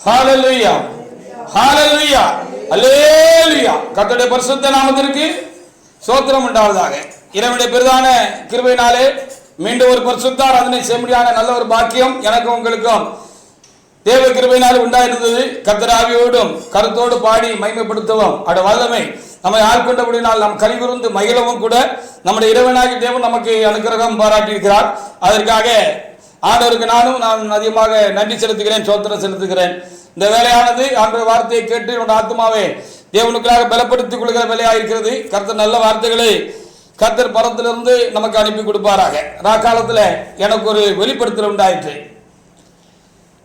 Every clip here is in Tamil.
ஹalleluya ஹalleluya அல்லேலூயா. கர்த்தருடைய பரிசுத்த நாமத்திற்கு ஸ்தோத்திரம் உண்டாவதாக. இறைவனுடைய பிரதான கிருபையினாலே மீண்டும் ஒரு பரிசுத்த ஆராதனை செய்யும்படியான நல்ல ஒரு பாக்கியம் எனக்கும் உங்களுக்கும் தேவ கிருபையினால் உண்டாயிருந்தது. கர்த்தர் ஆவியோடும் கருத்தோடு பாடி மகிமைப்படுத்தவும் அட வல்லமை நம்மை ஆட்கொண்டபடினால் நாம் கலிகுர்ந்து மகிழவும் கூட நம்முடைய இறைவனாகிய தேவன் நமக்கு அனுக்கிரகம் பாராட்டியிருக்கிறார். அதற்காக ஆண்டவருக்கு நான் அதிகமாக நன்றி செலுத்துகிறேன், ஸ்தோத்திரம் செலுத்துகிறேன். இந்த வேலையானது ஆண்டவர் வார்த்தையை கேட்டு என்னோட ஆத்மாவை தேவனுக்காக பலப்படுத்திக் கொள்கிற வேலையாக இருக்கிறது. கர்த்தர் நல்ல வார்த்தைகளை கர்த்தர் பரத்திலிருந்து நமக்கு அனுப்பி கொடுப்பாராக. ராக்காலத்தில் எனக்கு ஒரு வெளிப்படுத்தல் உண்டாயிற்று.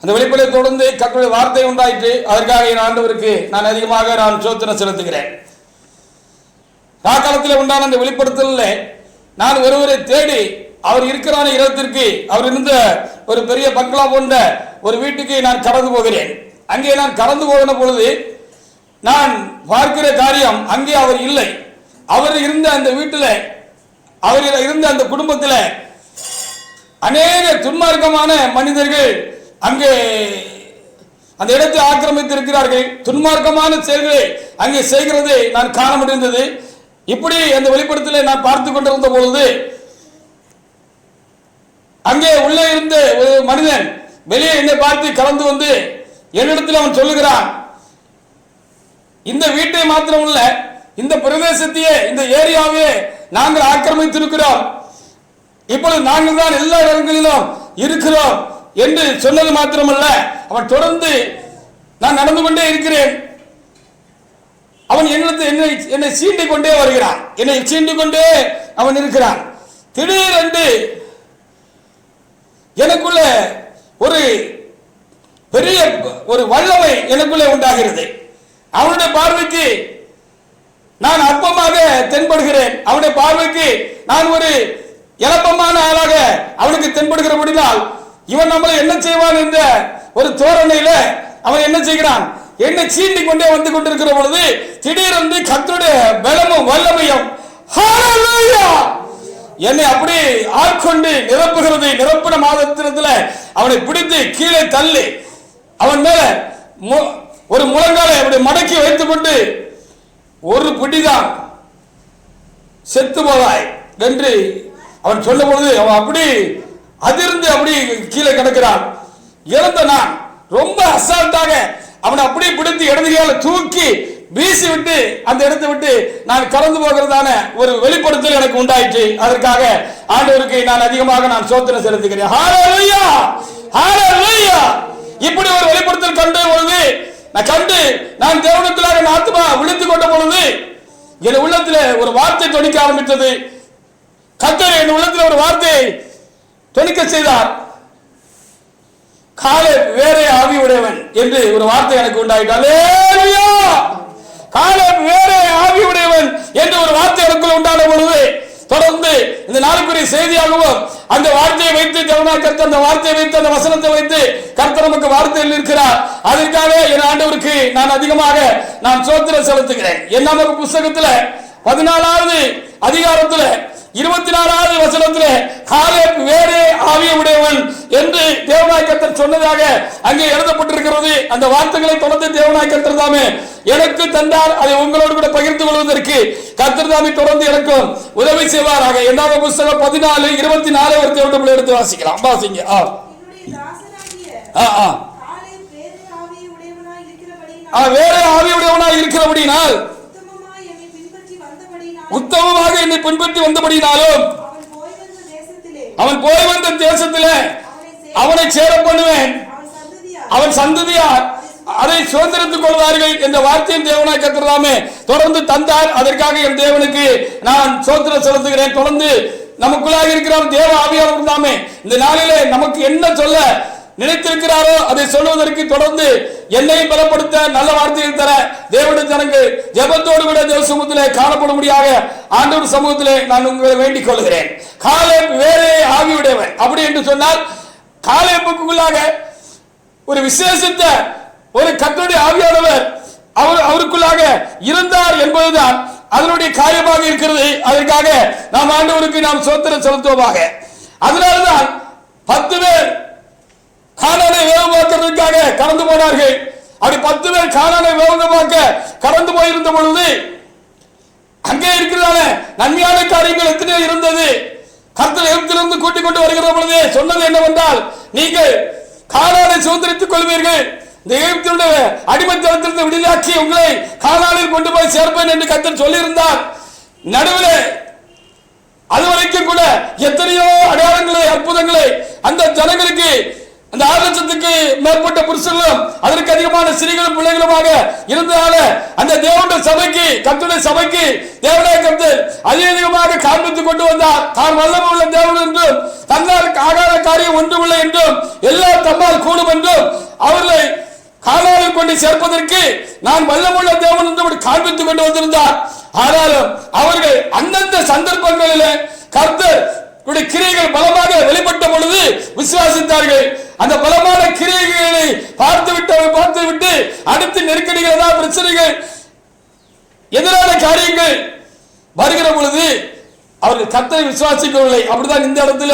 அந்த வெளிப்படை தொடர்ந்து கர்த்தருடைய வார்த்தை உண்டாயிற்று. அதற்காக என் ஆண்டவருக்கு நான் அதிகமாக ஸ்தோத்திரம் செலுத்துகிறேன். ராக்காலத்தில் உண்டான அந்த வெளிப்படுத்தலில் நான் ஒருவரை தேடி அவர் இருக்கிற இடத்திற்கு, அவர் இருந்த ஒரு பெரிய பங்களா போன்ற ஒரு வீட்டுக்கு நான் கடந்து போகிறேன். அங்கே நான் கடந்து போகிற பொழுது நான் பார்க்கிற காரியம், அங்கே அவர் இல்லை. அவர் இருந்த அந்த வீட்டில், அவர் இருந்த அந்த குடும்பத்தில் அநேக துன்மார்க்கமான மனிதர்கள் அங்கே அந்த இடத்தை ஆக்கிரமித்து இருக்கிறார்கள். துன்மார்க்கமான செயல்களை அங்கே செய்கிறதை நான் காண முடிந்தது. இப்படி அந்த வெளிப்படத்தில் நான் பார்த்து கொண்டிருந்த பொழுது அங்கே உள்ளே இருந்த ஒரு மனிதன் வெளியே என்னை பார்த்து கலந்து வந்து என்னிடத்தில் அவன் சொல்லுகிறான், இந்த வீட்டை மாத்திரமல்ல, இந்த பிரதேசத்தையே, இந்த ஏரியாவே நாங்கள் ஆக்கிரமித்திருக்கிறோம். இப்பொழுது நாங்கள் தான் எல்லா இடங்களிலும் இருக்கிறோம் என்று சொன்னது மாத்திரமல்ல, அவன் தொடர்ந்து நான் நடந்து கொண்டே இருக்கிறேன். அவன் என்னை சீண்டிக் கொண்டே வருகிறான், என்னை சீண்டிக் கொண்டே அவன் இருக்கிறான். திடீரென்று எனக்குள்ள ஒரு பெரிய ஒரு வல்லமை எனக்குள்ளே உண்டாகிறது. அவனுடைய பார்வைக்கு நான் அற்பமாக தென்படுகிறேன். அவனுடைய பார்வைக்கு நான் ஒரு இலப்பமான ஆளாக அவனுக்கு தென்படுகிறபடினால் இவன் நம்மளை என்ன செய்வான் என்ற ஒரு தோரணையில அவன் என்ன செய்கிறான், என்னை சீண்டிக் கொண்டே வந்து கொண்டிருக்கிற பொழுது திடீரென்று கர்த்தருடைய பலமும் வல்லமையும் என்னை அப்படி ஆட்கொண்டு நிரப்புகிறது. நிரப்பின மாதத்திரத்தில் அவனை பிடித்து கீழே தள்ளி அவன் மேல ஒரு முழங்காலை அப்படி மடக்கி வைத்துக் கொண்டு, ஒரு பிடிதான் செத்து போவாய் என்று அவன் சொல்ல பொழுது அவன் அப்படி அதிர்ந்து அப்படி கீழே கிடக்கிறான். இறந்த நான் ரொம்ப அசால்ட்டாக அவனை அப்படியே பிடித்து இடதுகையால தூக்கி வீசி விட்டு அந்த இடத்தை விட்டு நான் கடந்து போகிறதான ஒரு வெளிப்படுத்தல் எனக்கு உண்டாயிற்று. அதற்காக ஆண்டவருக்கு நான் அதிகமாக ஸ்தோத்திரம் செலுத்துகிறேன். ஹல்லேலூயா ஹல்லேலூயா. இப்படி ஒரு வெளிப்படுத்தல் கண்ட பொழுது நான் தேவனுக்குள்ளாக என் ஆத்மா விழித்துக் கொண்ட பொழுது என் உள்ளத்தில் ஒரு வார்த்தை தொனிக்க ஆரம்பித்தது. கர்த்தர் என் உள்ளத்தில் ஒரு வார்த்தையை தொனிக்க செய்தார். காலேப் வேறே ஆவி உடையவன் என்று ஒரு வார்த்தை எனக்கு உண்டாயிற்று. அல்லேலூயா. காலேப் வேறே ஆவி உடையவன் என்று ஒரு வார்த்தை எனக்குள் உண்டான பொழுது தொடர்ந்து இந்த நாளுக்குரிய செய்தியாகவும் அந்த வார்த்தையை வைத்து தேவனாய் கர்த்தர் அந்த வார்த்தையை வைத்து அந்த வசனத்தை வைத்து கர்த்தர் நமக்கு வார்த்தையில் இருக்கிறார். அதற்காக என் ஆண்டவருக்கு நான் அதிகமாக ஸ்தோத்திரம் செலுத்துகிறேன். என்னாம புத்தகத்தில் 14வது அதிகாரத்தில் 24வது வசனத்தில் காலேப் வேறே ஆவி உடையவன் என்று தேவனாய் கர்த்தர் சொன்னதாக அங்கே எழுதப்பட்டிருக்கிறது. அந்த வார்த்தைகளை தொடர்ந்து தேவனாய் கர்த்தர் தாமே எனக்கு தந்தார். அதை உங்களோடு கூட பகிர்ந்து கொள்வதற்கு கர்த்தர் தாமே தொடர்ந்து எனக்கும் உதவி செய்வாராக. என்னாம புத்தகம் 14:24 ஒரு தேவனுடைய எடுத்து வாசிக்கலாம். வாசிங்க. வேறே ஆவி உடையவனாய் இருக்கிறபடினால், உத்தமமாக என்னை பின்பற்றி வந்தபடினாலும் அவன் போய் வந்த தேசத்திலே அவனை சேர பண்ணுவேன். அவன் சந்ததியார் அதை சுதந்திரத்துக் கொள்வார்கள் என்ற வார்த்தையின் தேவனாய் கர்த்தர் தாமே தொடர்ந்து தந்தார். அதற்காக என் தேவனுக்கு நான் ஸ்தோத்திரம் செலுத்துகிறேன். தொடர்ந்து நமக்குள்ளாக இருக்கிற தேவ ஆவியானவர் தாமே இந்த நாளிலே நமக்கு என்ன சொல்ல நினைத்திருக்கிறாரோ அதை சொல்வதற்கு தொடர்ந்து என்னையும் பலப்படுத்த நல்ல வார்த்தைகள் தர தேவனுடைய ஜனங்கள் ஜெபத்தோடு கூட தேவ சமூகத்திலே காணப்படும்படியாக ஆண்டவர் சமூகத்திலே நான் உங்களை வேண்டிக் கொள்கிறேன். காலேப் வேறே ஆவியுடையவன் அப்படி என்று சொன்னால் காலேப்புக்குள்ளாக ஒரு விசேஷித்த ஒரு கர்த்தருடைய ஆவியானவர் அவருக்குள்ளாக இருந்தார் என்பதுதான் அதனுடைய காரியமாக இருக்கிறது. அதற்காக நாம் ஆண்டவருக்கு ஸ்தோத்திரம் செலுத்துவோமாக. அதனால்தான் 10 பேர் கானானை வேவு பார்க்கிறதுக்காக கடந்து போனார்கள். அப்படி 10 பேர் கானானை வேகமாக கடந்து போயிருந்த பொழுது அங்கே இருக்கிறதான நன்மையான காரியங்கள் எத்தனையோ இருந்தது. கர்த்தர் எகிப்திலிருந்து கூட்டிக் கொண்டு வருகிற பொழுது சொன்னது என்னவென்றால், நீங்கள் கானானை சுதந்திரித்துக் கொள்வீர்கள், இந்த எகிப்தினுடைய அடிமைத்தனத்திலிருந்து விடுதலையாக்கி உங்களை கானானில் கொண்டு போய் சேர்ப்பேன் என்று கர்த்தர் சொல்லியிருந்தார். நடுவில் அதுவரைக்கும் கூட எத்தனையோ அடையாளங்களை அற்புதங்களை அந்த ஜனங்களுக்கு, அந்த 6,00,000க்கு மேற்பட்ட புருஷர்களும் அதற்கு அதிகமான ஸ்திரீகளும் பிள்ளைகளுமாக இருந்ததால அந்த தேவனுடைய சபைக்கு, கர்த்தருடைய சபைக்கு தேவனாய கர்த்தர் அதிகமாக காண்பித்துக் கொண்டு வந்தார். தான் வல்லமை உள்ள தேவன் என்றும் தன்னால் ஆகாத காரியம் ஒன்றுமில்லை என்றும் எல்லாம் தம்மால் கூடும் என்றும் அவர்களை கானானில் கொண்டு சேர்ப்பதற்கு நான் வல்லமுள்ள தேவன் என்று காண்பித்துக் கொண்டு வந்திருந்தார். ஆனாலும் அவர்கள் அந்தந்த சந்தர்ப்பங்களில் கர்த்தர் கிரியைகள் பலமாக வெளிப்பட்ட பொழுது விசுவாசித்தார்கள். அந்த பலமான கிரியைகளை பார்த்துவிட்டு அடுத்து நெருக்கடிகள், ஏதாவது பிரச்சனைகள், எதிரான காரியங்கள் வருகிற பொழுது அவர்கள் கர்த்தரை விசுவாசிக்கவில்லை. அப்படிதான் இந்த இடத்துல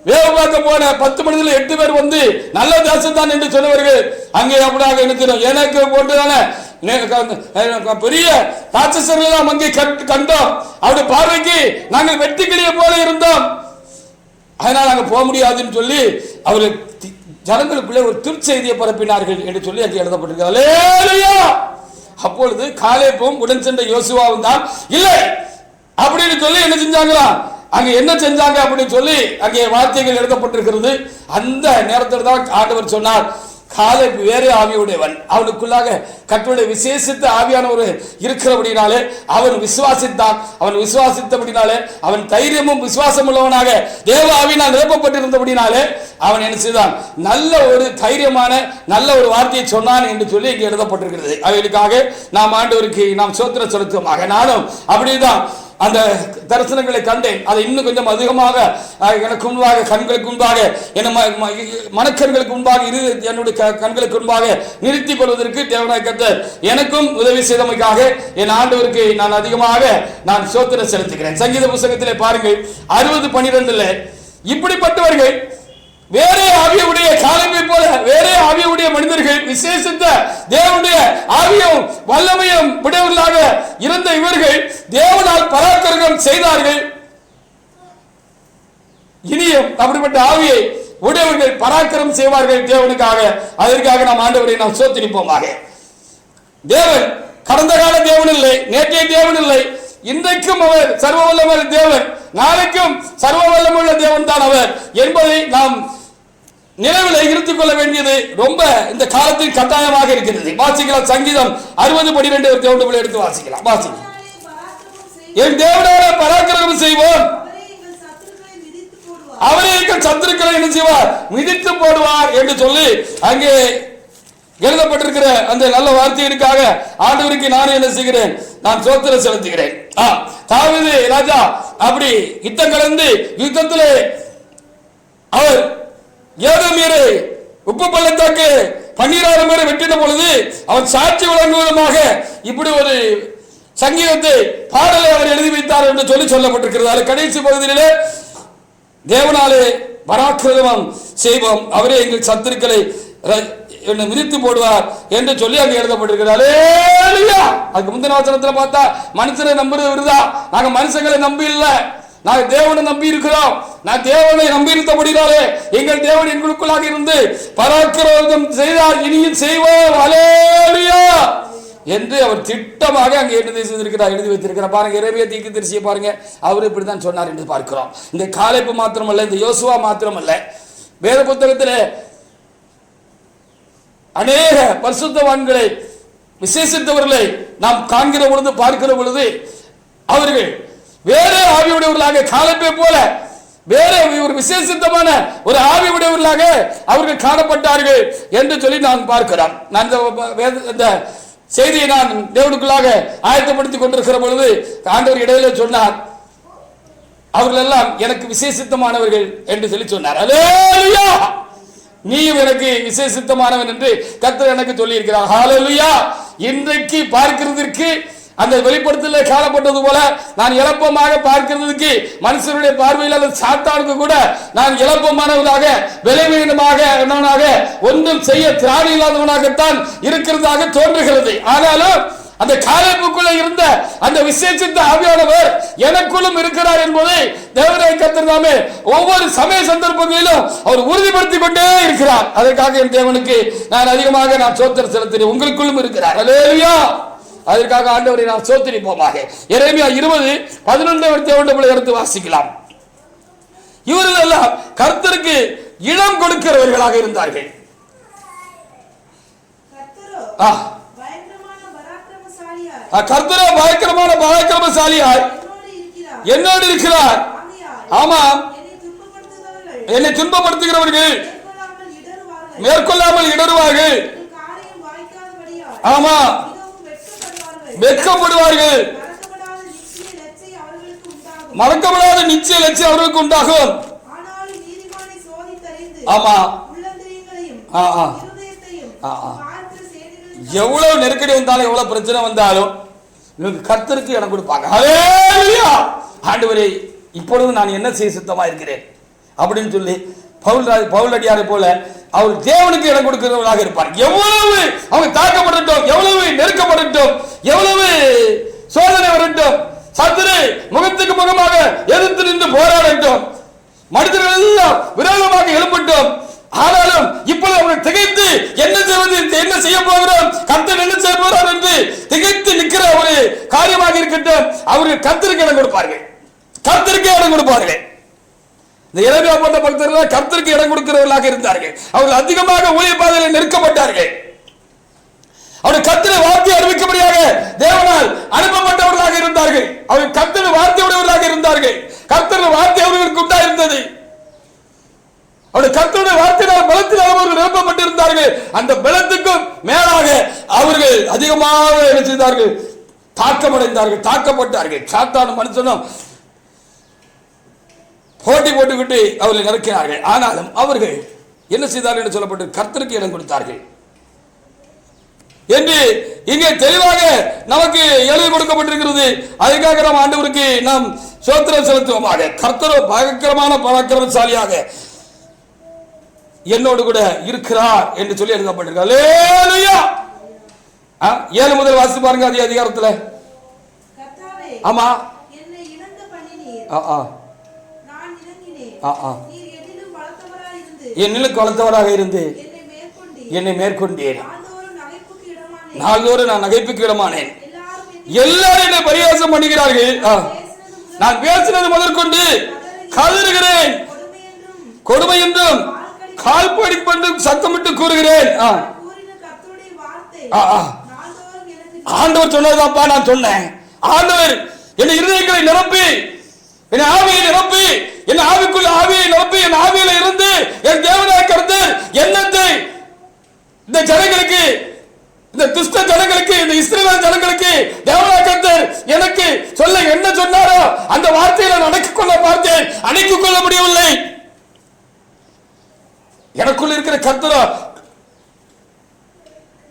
வேவு பார்க்க போன 10 மனிதர்கள் 8 பேர் வந்து நல்ல தேசம் தான் என்று சொன்னவர்கள் அங்கே அப்படியாக இருக்கிறோம். எனக்கு போன்றதான பெரிய ராட்சசர்கள் அங்கே கண்டோம். அவருடைய பார்வைக்கு நாங்கள் வெட்டி கிளிய போல இருந்தோம், அதனால் நாங்கள் போக முடியாதுன்னு சொல்லி அவர்கள் ஜனங்களுக்குள்ளே ஒரு திருச்செய்தியை பரப்பினார்கள் என்று சொல்லி அங்கே எழுதப்பட்டிருக்கிறது. அப்பொழுது காலேபும் உடன் சென்ற யோசுவாவும் தான் இல்லை அப்படின்னு சொல்லி என்ன செஞ்சாங்களா, அங்க என்ன செஞ்சாங்க அப்படின்னு சொல்லி அங்கே வார்த்தைகள் எழுதப்பட்டிருக்கிறது. அந்த நேரத்தில் தான் ஆண்டவர் சொன்னார், காலேப் வேறே ஆவியுடையவன், அவனுக்குள்ளாக கர்த்தருடைய விசேஷித்த ஆவியான ஒரு இருக்கிறபடினாலே அவன் விசுவாசித்தான். அவன் விசுவாசித்தபடினாலே அவன் தைரியமும் விசுவாசம் உள்ளவனாக தேவ ஆவியினால் நிரப்பப்பட்டிருந்தபடினாலே அவன் என்ன செய்தான், நல்ல ஒரு தைரியமான நல்ல ஒரு வார்த்தையை சொன்னான் என்று சொல்லி இங்கே எழுதப்பட்டிருக்கிறது. அவர்களுக்காக நாம் ஆண்டவருக்கு நாம் ஸ்தோத்திரம் செலுத்துவோமாக. நானும் அப்படிதான் அந்த தரிசனங்களை கண்டேன். அதை இன்னும் கொஞ்சம் அதிகமாக எனக்கு முன்பாக, கண்களுக்கு முன்பாக, மனக்கண்களுக்கு முன்பாக, என்னுடைய கண்களுக்கு முன்பாக நிறுத்திக் கொள்வதற்கு தேவனாய கர்த்தர் எனக்கும் உதவி செய்தமைக்காக என் ஆண்டவருக்கு நான் அதிகமாக நான் ஸ்தோத்திரம் செலுத்துகிறேன். சங்கீத புத்தகத்திலே பாருங்கள் 60:12 இப்படிப்பட்டவர்கள் வேறே ஆவியுடைய காலேபை போல வேறே ஆவியுடைய மனிதர்கள், விசேஷித்த தேவனுடைய ஆவியும் வல்லமையும் உடையவர்களாக இருந்த இவர்கள் தேவனால் பராக்கிரமம் செய்தார்கள். இனியும் அப்படிப்பட்ட ஆவியை உடையவர்கள் பராக்கிரமம் செய்வார்கள் தேவனுக்காக. அதற்காக நாம் ஆண்டவரை நாம் ஸ்தோத்திரிப்போமாக. தேவன் கடந்த கால தேவன் இல்லை, நேற்றைய தேவன் இல்லை, இன்றைக்கும் அவர் சர்வ வல்லமுள்ள தேவன், நாளைக்கும் சர்வ வல்லமுள்ள தேவன் தான் அவர் என்பதை நாம் நினைவில் இருத்துக் கொள்ள வேண்டியது ரொம்ப இந்த காலத்தில் கட்டாயமாக இருக்கிறது. வாசிக்கலாம், சங்கீதம் 60:12 தேவனுடைய எடுத்து வாசிக்கலாம். வாசிக்கலாம். என் தேவனால பராக்கிரமம் செய்வோம், அவரே எங்கள் சத்துருக்களை என்ன செய்வார், மிதித்து போடுவார் என்று சொல்லி அங்கே எழுதப்பட்டிருக்கிற அந்த நல்ல வார்த்தைகளுக்காக ஆண்டவருக்கு நான் என்ன செய்கிறேன், நான் ஸ்தோத்திரம் செலுத்துகிறேன். தாவீது ராஜா அப்படி யுத்தம் கலந்து யுத்தத்திலே அவர் ஏதோமீரை உப்பு பள்ளத்தாக்கு 12,000 பேரை வெட்டின பொழுது அவர் சாட்சி வழங்குவதற்காக இப்படி ஒரு சங்கீதத்தை பாடலை அவர் எழுதி வைத்தார் என்று சொல்லி சொல்லப்பட்டிருக்கிறது. கடைசி பகுதியிலே தேவனாலே பராக்கிரமம் செய்வோம், அவரே எங்கள் சத்துருக்களை மிதித்து போடுவார் என்று சொல்லி அங்கே எழுதப்பட்டிருக்கிறார். அதுக்கு முந்தின வசனத்தில் பார்த்தா மனுஷனை நம்புறது விருதா, நாங்க மனுஷங்களை நம்பி இல்லை, நாங்கள் தேவனை நம்பி இருக்கிறோம். நான் தேவனை நம்பி இருந்தபடினாலே எங்கள் தேவன் எங்களுக்குள்ளாக இருந்து பராக்கிரமம் செய்தார், இனியும் செய்வோம் அல்லேலூயா என்று அவர் திட்டமாக அங்கே எழுதி வைத்திருக்கிறார். பாருங்க, எரேமியா தீர்க்கதரிசியை பாருங்க, அவர் இப்படித்தான் சொன்னார் என்று பார்க்கிறோம். இந்த காலேப்பு மாத்திரமல்ல, இந்த யோசுவா மாத்திரமல்ல, வேத புத்தகத்திலே அநேக பரிசுத்தவான்களை விசேஷித்தவர்களை நாம் காண்கிற பொழுது பார்க்கிற பொழுது அவர்கள் வேற ஆவியுடையவர்களாக காலேப்பை போல வேற ஒரு விசேஷித்தமான ஒரு ஆவியுடையவர்களாக அவர்கள் காணப்பட்டார்கள் என்று சொல்லி நான் பார்க்கிறோம். நான் இந்த செய்தியை நான் தேவனுக்குள்ளாக ஆயத்தப்படுத்திக் கொண்டிருக்கிற பொழுது ஆண்டவர் இடையில சொன்னார், அவர்கள் எல்லாம் எனக்கு விசேஷித்தமானவர்கள் என்று சொல்லி சொன்னார். அல்லேலூயா, நீயும் எனக்கு விசேஷித்தமானவன் என்று கர்த்தர் எனக்கு சொல்லி இருக்கிறார். ஹல்லேலூயா. இன்றைக்கு பார்க்கிறதற்கு அந்த வெளிப்படுத்தல காணப்பட்டது போல நான் இழப்பமாக பார்க்கிறதுக்கு மனுஷனுடைய பார்வையில் அல்லது சாத்தானுக்கு கூட நான் இழப்பமானவனாக விளைவீனமாக என்னவனாக ஒன்றும் செய்ய திராணி இல்லாதவனாகத்தான் இருக்கிறதாக தோன்றுகிறது. ஆனாலும் அந்த காலேபுக்குள்ள இருந்த அந்த விசேஷித்த ஆவியானவர் எனக்குள்ளும் இருக்கிறார் என்பதை தேவனாகிய கர்த்தர் தாமே ஒவ்வொரு சமய சந்தர்ப்பங்களிலும் அவர் உறுதிப்படுத்திக் கொண்டே இருக்கிறார். அதற்காக என் தேவனுக்கு நான் அதிகமாக ஸ்தோத்திரம் செலுத்துகிறேன். உங்களுக்குள்ளும் இருக்கிறார். அல்லேலூயா. அதற்காக ஆண்டவரை நாம் ஸ்தோத்திரிப்போமாக. எரேமியா 20:11 எடுத்து வாசிக்கலாம். இவர்கள் எல்லாம் கர்த்தருக்கு இடம் கொடுக்கிறவர்களாக இருந்தார்கள். கர்த்தரோ பயங்கரமான பராக்கிரமசாலியாய் என்னோடு இருக்கிறார். ஆமாம், என்னை துன்பப்படுத்துகிறவர்கள் மேற்கொள்ளாமல் இடறுவார்கள். ஆமா, வெட்கப்படுவார்கள். மறக்கப்படாத நிச்சய லட்சியம் அவர்களுக்கு உண்டாகும். ஆமா, எவ்வளவு நெருக்கடி வந்தாலும் எவ்வளவு பிரச்சனை வந்தாலும் கர்த்தருக்கு இடம் கொடுப்பாங்க. ஹல்லேலூயா. ஆண்டவரே, இப்பொழுது நான் என்ன செய்ய சித்தமா இருக்கிறேன் அப்படின்னு சொல்லி பவுல் அடியாரை போல அவர் தேவனுக்கு இடம் கொடுக்கிறவர்களாக இருப்பார். எவ்வளவு அவங்க தாக்கப்படட்டும், எவ்வளவு நெருக்கப்படட்டும், எவ்வளவு சோதனை வரட்டும், சத்துரு முகத்துக்கு முகமாக எதிர்த்து நின்று போராடட்டும், மனிதர்கள் எல்லாம் விரோதமாக எழுப்பட்டும், ஆனாலும் இப்பொழுது அவர்கள் திகைத்து என்ன செய்வது, என்ன செய்ய போகிறோம், கர்த்தர் என்ன செய்ய போகிறார் என்று திகைத்து நிற்கிற ஒரு காரியமாக இருக்கட்டும், அவர்கள் கர்த்தருக்கு இடம் கொடுப்பார்கள். கர்த்தருக்கு இடம் கொடுப்பார்கள். இந்த எரேமியா போன்ற பக்தர்கள் கர்த்தருக்கு இடம் கொடுக்கிறவர்களாக இருந்தார்கள். அவர்கள் அதிகமாக ஊழிய பாதையில் நெருக்கப்பட்டார்கள். அவர்கள் கர்த்தரை வார்த்தை அறிவிக்கும்படியாக தேவனால் அனுப்பப்பட்டவர்களாக இருந்தார்கள். அவர்கள் கர்த்தரை வார்த்தை உடையவர்களாக இருந்தார்கள். கர்த்தருடைய வார்த்தை அவர்களுக்கு உண்டா இருந்தது. அவருடைய கர்த்தருடைய வார்த்தையினால் பலத்தினால் அவர்கள் நிரப்பப்பட்டிருந்தார்கள். அந்த பலத்துக்கும் மேலாக அவர்கள் அதிகமாக என்ன செய்தார்கள், தாக்கமடைந்தார்கள், தாக்கப்பட்டார்கள். சாத்தானும் மனுஷனும் போட்டி போட்டுக்கிட்டு அவர்களை நெருக்கினார்கள். ஆனாலும் அவர்கள் என்ன செய்தார்கள் என்று சொல்லப்பட்டு கர்த்தருக்கு இடம் கொடுத்தார்கள் என்று இங்கே தெளிவாக நமக்கு எழுதி கொடுக்கப்பட்டிருக்கிறது. அதுக்காக நாம் ஆண்டவருக்கு நாம் ஸ்தோத்திரம் செலுத்துவோமாக. கர்த்தரோ பயங்கரமான பராக்கிரமசாலியாக என்னோடு கூட இருக்கிறார் என்று சொல்லி எழுதப்பட்டிருக்கு. அல்லேலூயா. 7 முதல் வாசி பாருங்க அதே அதிகாரத்துல. ஆமா, என்னிலும் வளர்த்தவராக இருந்து என்னை மேற்கொண்டேன். நாள்தோறும் நான் நகைப்புக்கு இடமானேன். எல்லாரும் என்னை பரிகாசம் பண்ணுகிறார்கள். நான் பேசினது முதற்கொண்டு கதறுகிறேன், கொடுமை என்றும் கால்படி கொண்டு சத்தமிட்டு கூறுகிறேன். ஆண்டவர் சொன்னதாப்பா நான் சொன்னேன். ஆண்டவர் என் இருதயங்களை நிரப்பி, என் ஆவியை நிரப்பி, என் ஆவிக்குள்ள ஆவியை நிரப்பி, என் ஆவியில இருந்து என் தேவனாய் கர்த்தர் என்னத்தை இந்த ஜனங்களுக்கு, இந்த துஷ்ட ஜனங்களுக்கு, இந்த இஸ்ரவேல் ஜனங்களுக்கு தேவனாய் கர்த்தர் எனக்கு சொல்ல என்ன சொன்னாரோ அந்த வார்த்தையை நான் அடக்கிக் கொள்ள பார்த்தேன். அடக்கிக் கொள்ள முடியவில்லை. எனக்குள்ள இருக்கிற கர்த்தர்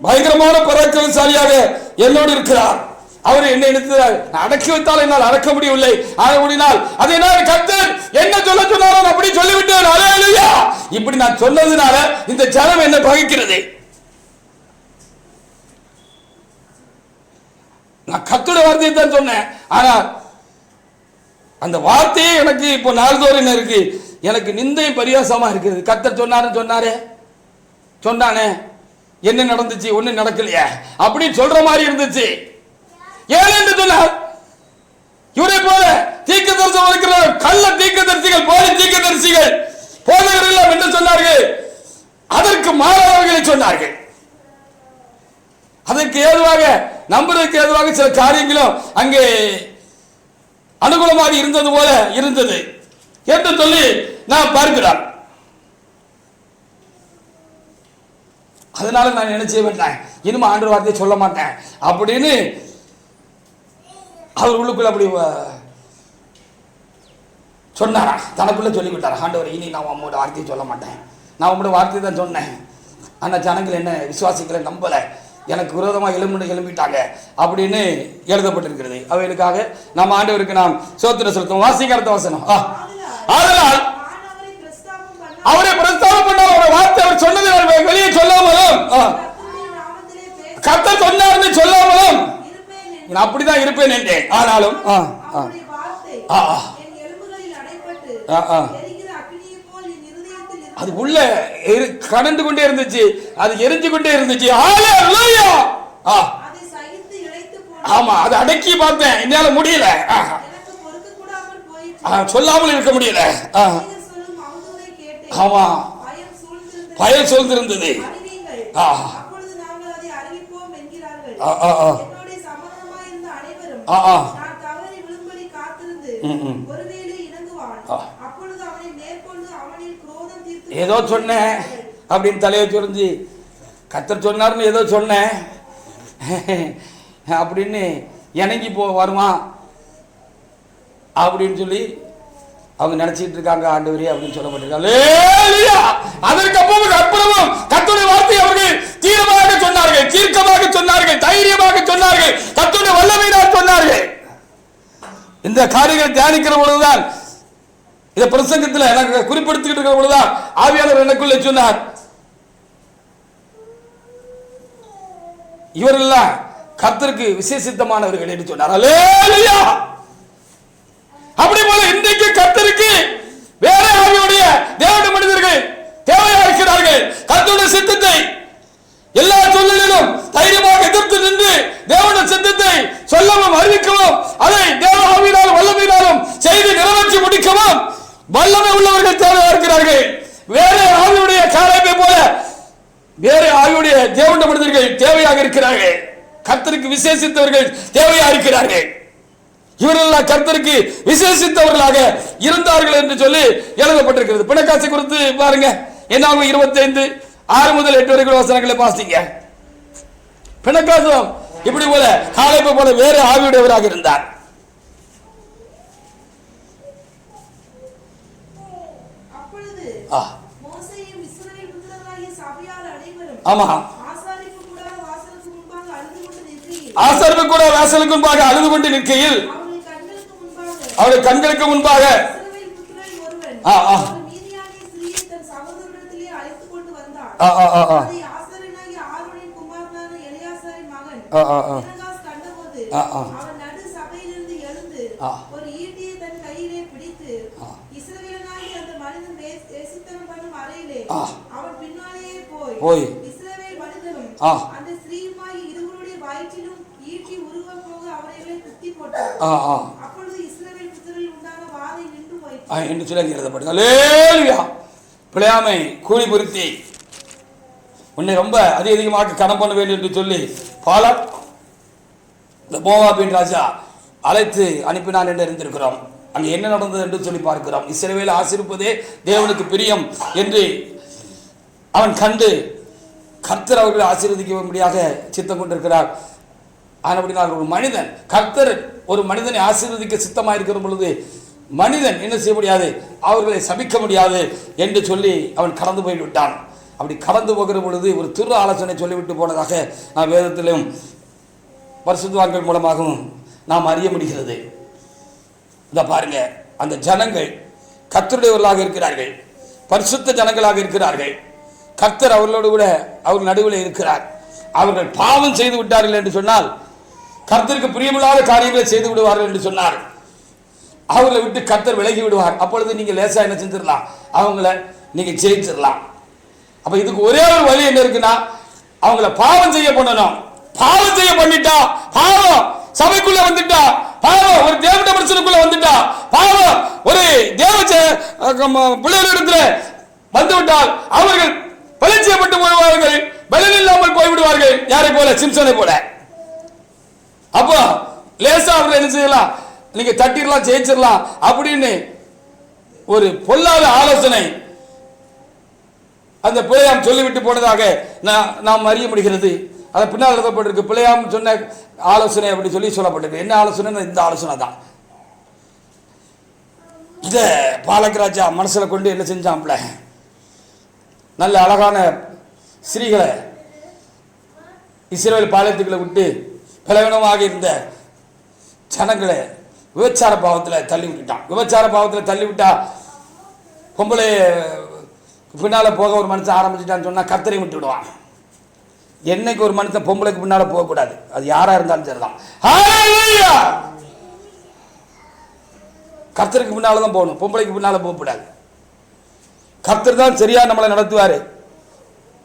பயங்கரமான பராக்கிரமசாலியாக என்னோடு இருக்கிறார். அவர் என்னை அடக்கி வைத்தால் என்னால் அடக்க முடியவில்லை. ஆகையினால் அதை நான் கர்த்தர் என்ன சொல்ல சொன்னாரோ அப்படி சொல்லிவிட்டேன். அல்லேலூயா. இப்படி நான் சொன்னதுனால இந்த ஜனம் என்னை பகைக்கிறது. நான் கர்த்தருடைய வார்த்தையை தான் சொன்னேன். ஆனா அந்த வார்த்தையே எனக்கு இப்போ நாள்தோறும் என்ன இருக்கு, எனக்கு நிந்தை பரியாசமா இருக்கிறது. கர்த்தர் சொன்னானே என்ன நடந்துச்சு, ஒண்ணு நடக்கலையே அப்படின்னு சொல்ற மாதிரி இருந்துச்சு. ஏன் என்று சொன்னார், இவரை போல தீர்க்கதரிசனம் இருக்கிற கள்ள தீர்க்கதரிசிகள், போலி தீர்க்கதரிசிகள், போதகர்கள் என்று சொன்னார்கள். அதற்கு மாறானவர்களை சொன்னார்கள். அதற்கு ஏதுவாக நம்புறதுக்கு ஏதுவாக சில காரியங்களும் அங்கே அனுகூலமாக இருந்தது போல இருந்தது என்று சொல்லி நான் பார்க்கிறேன். அதனால நான் என்ன செய்ய வேண்டாம், இனிமே ஆண்டவர் வார்த்தையை சொல்ல மாட்டேன் அப்படின்னு அவர் உள்ளுக்குள்ள அப்படி சொன்னாரா, தனக்குள்ள சொல்லிவிட்டாரா, ஆண்டவர் இனி நான் உங்களோட வார்த்தையை சொல்ல மாட்டேன், நான் உங்களோட வார்த்தையை தான் சொன்னேன், ஆனால் ஜனங்கள் என்ன விசுவாசிக்கல, நம்பல, எனக்கு விரோதமாக எழும்பிட்டாங்க அப்படின்னு எழுதப்பட்டிருக்கிறது. அவைகளுக்காக நம்ம ஆண்டவருக்கு நாம் ஸ்தோத்திரம் செலுத்துவோம். வாசிங்க அடுத்த வசனம். அதனால் அவரை பிரஸ்தாபம் பண்ண ஒரு வார்த்தை அவர் சொன்னதை வெளியே சொல்லாமலும் கர்த்தர் சொன்னார்னு சொல்லாமலும் நான் அப்படிதான் இருப்பேன் என்றேன். ஆனாலும் அது உள்ள கடந்து கொண்டே இருந்துச்சு, அது எரிஞ்சு கொண்டே இருந்துச்சு. ஆமா, அது அடக்கி பார்த்தேன், என்னால முடியல, சொல்லாமல் இருக்க முடியல. ஆமா, பயம் சூழ்ந்திருந்தது. ஏதோ சொன்னேன் அப்படின்னு தலையை சொரிஞ்சு கர்த்தர் சொன்னார்னு ஏதோ சொன்னேன் அப்படின்னு இணங்கி வருவான் அப்படின்னு சொல்லி அவங்க நினைச்சிட்டு இருக்காங்க. ஆண்டவரே அப்படின்னு சொல்லப்பட்டிருக்காங்க. அதற்கப்புறமும் கர்த்தருடைய வார்த்தை அவர்கள் தீரமாக சொன்னார்கள், தீர்க்கமாக சொன்னார்கள், தைரியமாக சொன்னார்கள், கர்த்தருடைய வல்லமையினால் சொன்னார்கள். இந்த காரியங்களை தியானிக்கிற பொழுதுதான், இந்த பிரசங்கத்தில் எனக்கு குறிப்பிடுத்திட்டு இருக்கிற பொழுதுதான் ஆவியாளர் எனக்குள்ள சொன்னார், இவரெல்லாம் கர்த்தருக்கு விசேஷித்தமானவர்கள் என்று சொன்னார். அல்லேலூயா. அப்படி போல இன்றைக்கு கர்த்தருக்கு வேற ஆவியுடைய தேவனுடைய மனிதர்கள் தேவையா இருக்கிறார்கள். கர்த்தருடைய சித்தத்தை எல்லா சூழ்நிலையிலும் தைரியமாக எதிர்த்து நின்று தேவனுடைய சித்தத்தை சொல்லவும் அறிவிக்கவும் அதை தேவ ஆவியினாலும் வல்லமையினாலும் செய்து நிறைவேற்றி முடிக்கவும் வல்லமை உள்ளவர்கள் தேவையா இருக்கிறார்கள். வேற ஆவியுடைய காரியத்தை போல வேற ஆவியுடைய தேவனுடைய மனிதர்கள் தேவையாக இருக்கிறார்கள். கர்த்தருக்கு விசேஷித்தவர்கள் தேவையா இருக்கிறார்கள். இவரெல்லாம் கர்த்தருக்கு விசேஷித்தவர்களாக இருந்தார்கள் என்று சொல்லி எழுதப்பட்டிருக்கிறது. பிணக்காசை குறித்து பாருங்க, என்னாகும் 25 6 முதல் 8 வரைக்கும் வசனங்களை வாசிங்க. பிணக்காசம் இப்படி போல காலேபை போல வேற ஆவியுடையவராக இருந்தார். ஆமா, ஆசாரிப்பு கூட வாசலுக்கு முன்பாக அழுது கொண்டு நிற்கையில் அவருடைய கண்களுக்கு முன்பாக போய் என்று சொல்லி எழுதப்படுது. பிழையாமை கூலி பொருத்தி உன்னை ரொம்ப அதிகமாக கடன் பண்ண வேண்டும் என்று சொல்லி பாலாக் இந்த மோவாபின் ராஜா அழைத்து அனுப்பினான் என்று இருந்திருக்கிறோம். அங்கே என்ன நடந்தது என்று சொல்லி பார்க்கிறோம். இஸ்ரவேலை ஆசீர்வதிப்பதே தேவனுக்கு பிரியம் என்று அவன் கண்டு கர்த்தர் அவர்களை ஆசீர்வதிக்கும்படியாக சித்தம் கொண்டிருக்கிறார். ஆனால் ஒரு மனிதன், கர்த்தர் ஒரு மனிதனை ஆசீர்வதிக்க சித்தமாக இருக்கிற பொழுது மனிதன் என்ன செய்ய முடியாது, அவர்களை சபிக்க முடியாது என்று சொல்லி அவன் கடந்து போய்விட்டான். அப்படி கடந்து போகிற பொழுது ஒரு திரு ஆலோசனை சொல்லிவிட்டு போனதாக நாம் வேதத்திலும் பரிசுத்தவான்கள் மூலமாகவும் நாம் அறிய முடிகிறது. இதை பாருங்க, அந்த ஜனங்கள் கர்த்தருடையவர்களாக இருக்கிறார்கள், பரிசுத்த ஜனங்களாக இருக்கிறார்கள். கர்த்தர் அவர்களோடு கூட அவர் நடுவில் இருக்கிறார். அவர்கள் பாவம் செய்து விட்டார்கள் என்று சொன்னால், கர்த்தருக்கு பிரியமில்லாத காரியங்களை செய்து விடுவார்கள் என்று சொன்னார், அவர்களை விட்டு கர்த்தர் விலகி விடுவார். அப்பொழுது நீங்க லேசா என்ன செஞ்சிடலாம், அவங்கள நீங்க ஜெயிச்சிடலாம். அப்ப இதுக்கு ஒரே ஒரு வழி என்ன இருக்குன்னா, அவங்கள பாவம் செய்ய பண்ணணும். பாவம் செய்ய பண்ணிட்டா, பாவம் சபைக்குள்ள வந்துட்டா, பாவம் ஒரு தேவனுடைய மனுஷனுக்குள்ள வந்துட்டா, பாவம் ஒரு தேவ பிள்ளைகளிடத்துல வந்துவிட்டால் அவர்கள் பலட்சியப்பட்டு போய்வார்கள், பலன் இல்லாமல் போய்விடுவார்கள். யாரை போல? சிம்சனை போல. அப்போ லேசா அவர்கள் என்ன செய்யலாம், நீங்க தட்டிடலாம், ஜெயிச்சிடலாம் அப்படின்னு ஒரு பொல்லாத ஆலோசனை அந்த பிள்ளையாம் சொல்லிவிட்டு போனதாக நாம் அறிய முடிகிறது. அதை பின்னால் எழுதப்பட்டிருக்கு. பிள்ளையாம் சொன்ன ஆலோசனை அப்படி சொல்லி சொல்லப்பட்டிருக்கு. என்ன ஆலோசனை? இந்த ஆலோசனை தான். இத பாலக்ராஜா மனசுல கொண்டு என்ன செஞ்சான்ல, நல்ல அழகான ஸ்திரீகளை இஸ்ரவேல் பாளையத்துக்களை விட்டு பலவீனமாக இருந்த ஜனங்களை விபச்சார பாவத்தில் தள்ளி விட்டுட்டான். விபச்சார பாவத்தில் தள்ளி விட்டா பொம்பளை பின்னால் போக ஒரு மனுஷன் ஆரம்பிச்சுட்டான்னு சொன்னால் கர்த்தரை விட்டு விடுவான். என்னைக்கு ஒரு மனுஷன் பொம்பளைக்கு பின்னால் போகக்கூடாது, அது யாராக இருந்தாலும் சரிதான். கர்த்தருக்கு பின்னால் தான் போகணும், பொம்பளைக்கு பின்னால் போகக்கூடாது. கர்த்தர் தான் சரியா நம்மளை நடத்துவார்.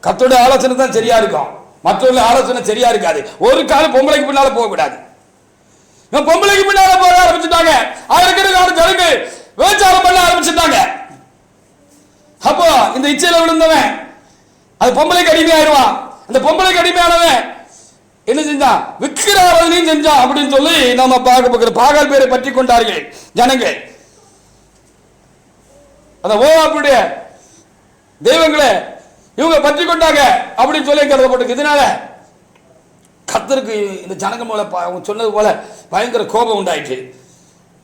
கர்த்தருடைய ஆலோசனை தான் சரியா இருக்கும், மற்றவர்கள் ஆலோசனை சரியா இருக்காது. ஒரு காலம் பொம்பளைக்கு பின்னால போகக்கூடாது. பொம்பளைக்கு பின்னால போக ஆரம்பிச்சுட்டாங்க. ஜனங்கள் விபச்சாரம் பண்ண ஆரம்பிச்சுட்டாங்க. அப்போ இந்த இச்சையில விழுந்தவன் அது பொம்பளைக்கு அடிமையாயிருவான். அந்த பொம்பளைக்கு அடிமையானவன் என்ன செஞ்சான்? விக்கிர ஆராதனையும் செஞ்சான் அப்படின்னு சொல்லி நம்ம பார்க்க போகிற பாகால் பேரை பற்றி கொண்டார்கள் ஜனங்கள். அந்த ஓவாப்புடைய தெய்வங்களை இவங்க பற்றி கொண்டாங்க அப்படின்னு சொல்லி கருதப்பட்டிருக்கு. இதனால கர்த்தருக்கு இந்த ஜனங்க போல அவங்க சொன்னது போல பயங்கர கோபம் உண்டாயிற்று.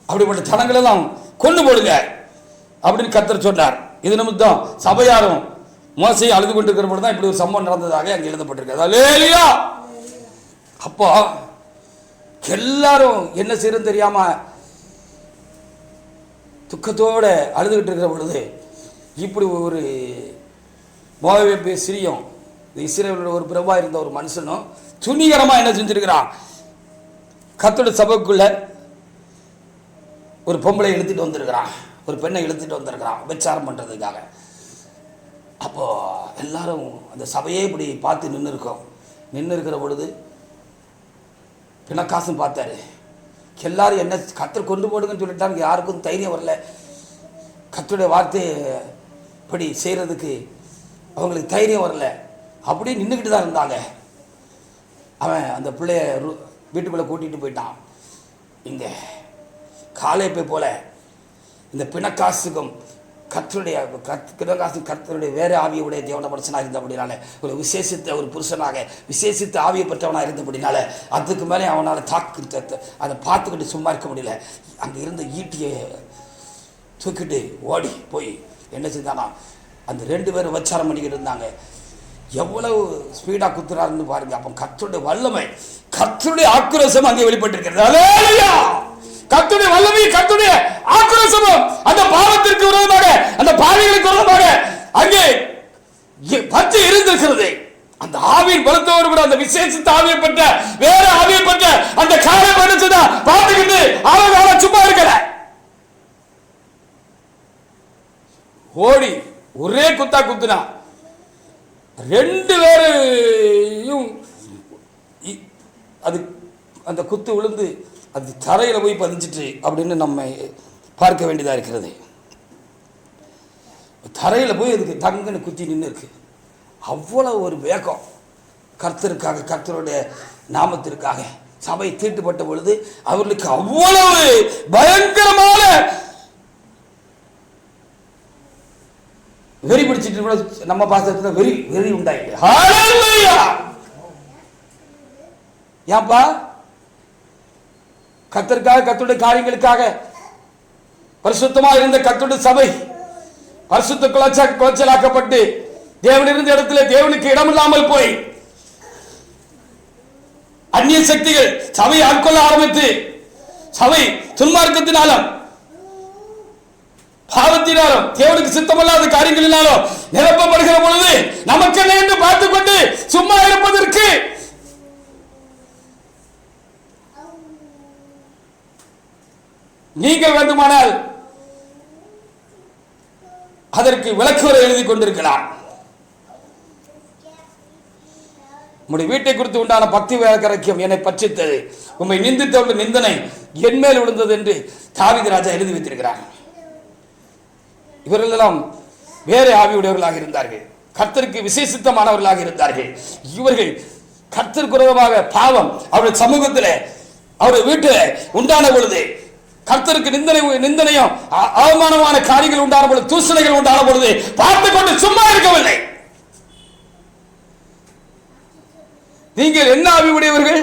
அப்படிப்பட்ட ஜனங்கள் எல்லாம் கொண்டு போடுங்க அப்படின்னு கர்த்தர் சொன்னார். இது நிமித்தம் சபையாரும் மோசையை அழுது கொண்டிருக்கிற போது தான் இப்படி ஒரு சம்பவம் நடந்ததாக அங்கே எழுதப்பட்டிருக்கு. அப்போ எல்லாரும் என்ன செய்யறது தெரியாம துக்கத்தோட அழுதுகிட்டு இருக்கிற பொழுது இப்படி ஒரு மோவாபிய சிரியம் இஸ்ரவேலோட ஒரு பிரபா இருந்த ஒரு மனுஷனும் துணிகரமா என்ன செஞ்சிருக்கிறான்? கர்த்தருடைய சபைக்குள்ள ஒரு பொம்பளை இழுத்துட்டு வந்திருக்கிறான், ஒரு பெண்ணை இழுத்துட்டு வந்திருக்கிறான் விபச்சாரம் பண்றதுக்காக. அப்போ எல்லாரும் அந்த சபையே இப்படி பார்த்து நின்று இருக்கிற பொழுது பிணக்காசும் பார்த்தாரு. எல்லாரும் என்ன கர்த்தர் கொண்டு போடுங்கன்னு சொல்லிட்டாங்க. யாருக்கும் தைரியம் வரல. கர்த்தருடைய வார்த்தையை இப்படி செய்யறதுக்கு அவங்களுக்கு தைரியம் வரல. அப்படியே நின்றுக்கிட்டு தான் இருந்தாங்க. அவன் அந்த பிள்ளைய வீட்டுக்குள்ளே கூட்டிகிட்டு போயிட்டான். இங்கே காலேப்பை போல இந்த பிணக்காசுக்கும் கர்த்தருடைய கர்த்தருடைய வேறு ஆவியுடைய தேவன மனுஷனாக இருந்தபடினால, ஒரு விசேஷித்த ஒரு புருஷனாக விசேஷித்த ஆவியை பெற்றவனாக இருந்தபடினால அதுக்கு மேலே அவனால் அதை பார்த்துக்கிட்டு சும்மா இருக்க முடியல. அங்கே இருந்த ஈட்டியை தூக்கிட்டு ஓடி போய் என்ன செஞ்சானா, அந்த 2 பேரும் விபச்சாரம் பண்ணிக்கிட்டு இருந்தாங்க. எவ்வளவு ஸ்பீடாக குத்துறாருன்னு பாருங்க. அப்போ கர்த்தருடைய வல்லமை, கர்த்தருடைய ஆக்ரோஷம் அங்கே வெளிப்பட்டிருக்கிறது. கர்த்தருடைய வல்லமை, கர்த்தருடைய ஆக்ரோஷமும் அந்த பாவத்திற்கு விரோதமாக, அந்த பாவிகளுக்கு விரோதமாக அங்கே பற்றி இருந்திருக்கிறது. அந்த ஆவியின் பலத்தோடு கூட அந்த விசேஷித்த ஆவியை பெற்ற வேற ஆவியை பெற்ற அந்த காலம் என்ன பார்த்துக்கிட்டு ஆள சும்மா இருக்கல. ஓடி ஒரே குத்தா குத்துனா 2 பேரையும் அது அந்த குத்து விழுந்து அது தரையில் போய் பதிஞ்சிட்டு அப்படின்னு நம்ம பார்க்க வேண்டியதாக இருக்கிறது. தரையில் போய் அதுக்கு தங்கன்னு குத்தி நின்று இருக்கு. அவ்வளோ ஒரு வேகம் கர்த்தருக்காக, கர்த்தருடைய நாமத்திற்காக சபை தீட்டுப்பட்ட பொழுது அவர்களுக்கு அவ்வளவு பயங்கரமான வெறி பிடிச்சிட்டு கூட நம்ம பாசத்துல வெறி உண்டாயிட்டு. ஏன்பா? கர்த்தருக்காக, கர்த்தருடைய காரியங்களுக்காக பரிசுத்தமாக இருந்த கர்த்தருடைய சபை பரிசுத்த குலைச்சலாக்கப்பட்டு தேவன் இருந்த இடத்துல தேவனுக்கு இடமில்லாமல் போய் அந்நிய சக்திகள் சபை ஆட்கொள்ள ஆரம்பித்து சபை துன்மார்க்கத்தினாலும் பாவத்தினாலும் தேவனுக்கு சித்தமல்லாத காரியங்களினாலும் நிரப்பப்படுகிற பொழுது நமக்கு என்ன என்று பார்த்துக் கொண்டு சும்மா இருப்பதற்கு நீங்கள் வேண்டுமானால் அதற்கு விளக்குவரை எழுதி கொண்டிருக்கலாம். உங்களுடைய வீட்டை குறித்து உண்டான பக்தி வேலைக்கரைக்கும் என்னை பட்சித்தது, உண்மை நிந்தித்தவர்கள் நிந்தனை என் மேல் விழுந்தது என்று தாவீது ராஜா எழுதி வைத்திருக்கிறார். இவர்கள் எல்லாம் வேறு ஆவியுடையவர்களாக இருந்தார்கள், கர்த்தருக்கு விசேஷித்தமானவர்களாக இருந்தார்கள். இவர்கள் கர்த்தருக்கு விரோதமாக பாவம் அவருடைய சமூகத்தில் அவருடைய வீட்டில் உண்டான பொழுது கர்த்தருக்கு நிந்தனையும் அவமானமான காரியங்கள் உண்டான பொழுது, தூசணைகள் உண்டான பொழுது பார்த்துக் கொண்டு சும்மா இருக்கவில்லை. நீங்கள் என்ன ஆவி உடையவர்கள்?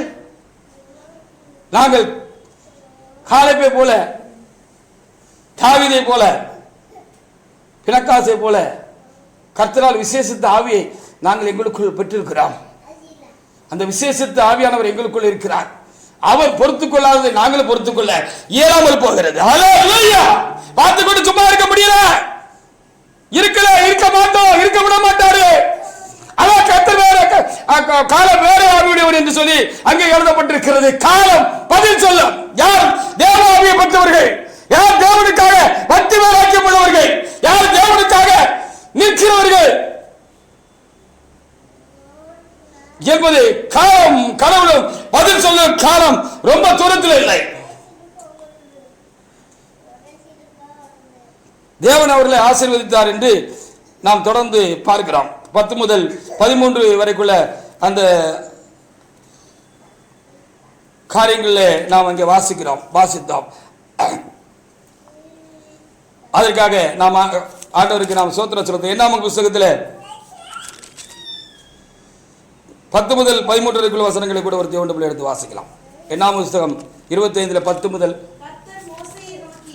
நாங்கள் காலேப்பை போல, தாவீதை போல, பிணக்காசை போல கர்த்தரால் விசேஷித்த ஆவியை நாங்கள் எங்களுக்குள் பெற்றிருக்கிறோம். அந்த விசேஷித்த ஆவியானவர் எங்களுக்குள் இருக்கிறார். அவர் பொறுத்துக் கொள்ளாததை நாங்களும் பொறுத்துக் கொள்ள இயலாமல் போகிறது. ஹல்லேலூயா. பார்த்து கொண்டு சும்மா இருக்க முடியல, இருக்க மாட்டோம், இருக்க விட மாட்டாரு. அதான் கர்த்தர் வேற காலம் வேற ஆவியுடையவர் என்று சொல்லி அங்கே எழுதப்பட்டிருக்கிறது. காலம் பதில் சொல்லும். யார் தேவ ஆவியை பெற்றவர்கள், யார் தேவனுக்காக பக்தி வைக்கப்பட்டவர்கள், யார் தேவனுக்காக நிற்கிறவர்கள் என்பது காலம், கடவுளும் பதில் சொல்ல காலம் ரொம்ப தூரத்தில் இல்லை. தேவன் அவர்களை ஆசீர்வதித்தார் என்று நாம் தொடர்ந்து பார்க்கிறோம். 10 முதல் 13 வரைக்குள்ள அந்த காரியங்களில் நாம் அங்கே வாசித்தோம். அதற்காக நாம் ஆண்டவருக்கு நாம் ஸ்தோத்திரம் சொல்லுவோம். என்னாம புத்தகத்தில் 10 முதல் 13 வரைக்குள்ள வசனங்களை கூட ஒரு தேவனுடைய எடுத்து வாசிக்கலாம். என்னாம புத்தகம் 25 10 முதல்.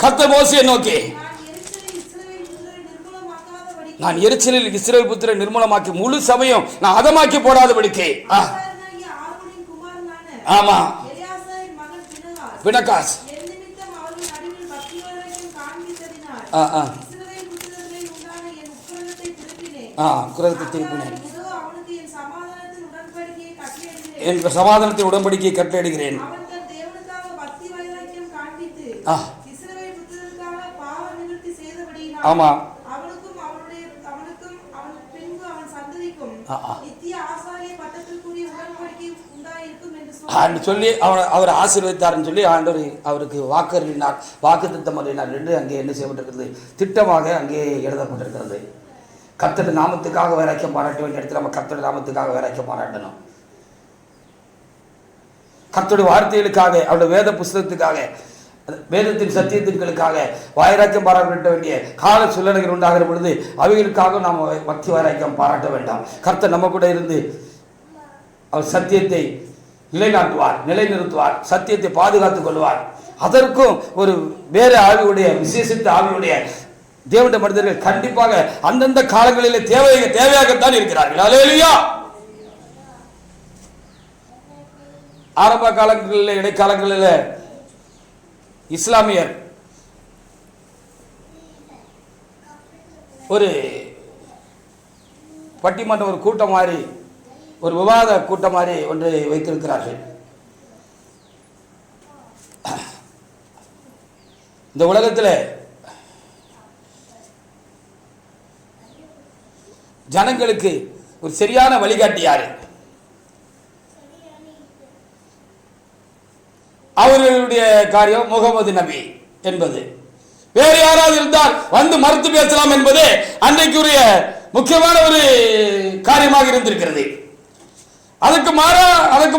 கர்த்தர் மோசேயை நோக்கி, நான் எரிச்சலில் இஸ்ரவேல் புத்திரரை நிர்மூலமாக்கி முழு சபையும் நான் அதமாக்கி போடாதபடிக்கு. ஆமா, பினகாஸ் குரத்தை திருப்பினேன், என் சமாதானத்தை உடன்படிக்கையை கட்டளையிடுகிறேன். ஆமா, சொல்லி அவர் ஆசீர்வதித்தார்னு சொல்லி ஆண்டவர் அவருக்கு வாக்குறுதினார், வாக்குத்தத்தம் பண்ணினார் என்று அங்கே என்ன செய்யப்பட்டிருக்கிறது, திட்டமாக அங்கே எழுதப்பட்டிருக்கிறது. கர்த்தருடைய நாமத்துக்காக வைராக்கியம் பாராட்ட வேண்டிய இடத்துல நம்ம கர்த்தருடைய நாமத்துக்காக வைராக்கியம் பாராட்டணும். கர்த்தருடைய வார்த்தைகளுக்காக, அவருடைய வேத புஸ்தகத்துக்காக, வேதத்தின் சத்தியத்திற்காக வைராக்கியம் பாராட்ட வேண்டிய கால சூழ்நிலைகள் உண்டாகிற பொழுது அவைகளுக்காக நாம் பக்தி வைராக்கியம் பாராட்ட வேண்டாம். கர்த்தர் நம்ம கூட இருந்து அவர் சத்தியத்தை நிலைநாட்டுவார், நிலைநிறுத்துவார், சத்தியத்தை பாதுகாத்துக் கொள்வார். அதற்கும் ஒரு வேற ஆவியுடைய விசேஷித்த ஆவியுடைய தேவனுடைய மனிதர்கள் கண்டிப்பாக அந்தந்த காலங்களிலே தேவையாகத்தான் இருக்கிறார்கள். அல்லேலூயா. ஆரம்ப காலங்களில், இடைக்காலங்களில் இஸ்லாமியர் ஒரு பட்டிமன்ற ஒரு கூட்டம் மாதிரி, ஒரு விவாத கூட்டம் மாதிரி ஒன்று வைத்திருக்கிறார்கள். இந்த உலகத்தில் ஜனங்களுக்கு ஒரு சரியான வழிகாட்டி யாரு? அவர்களுடைய காரியம் முகமது நபி என்பது. வேறு யாராவது இருந்தால் வந்து மறுத்து பேசலாம் என்பது அன்றைக்குரிய முக்கியமான ஒரு காரியமாக இருந்திருக்கிறது. அதற்கு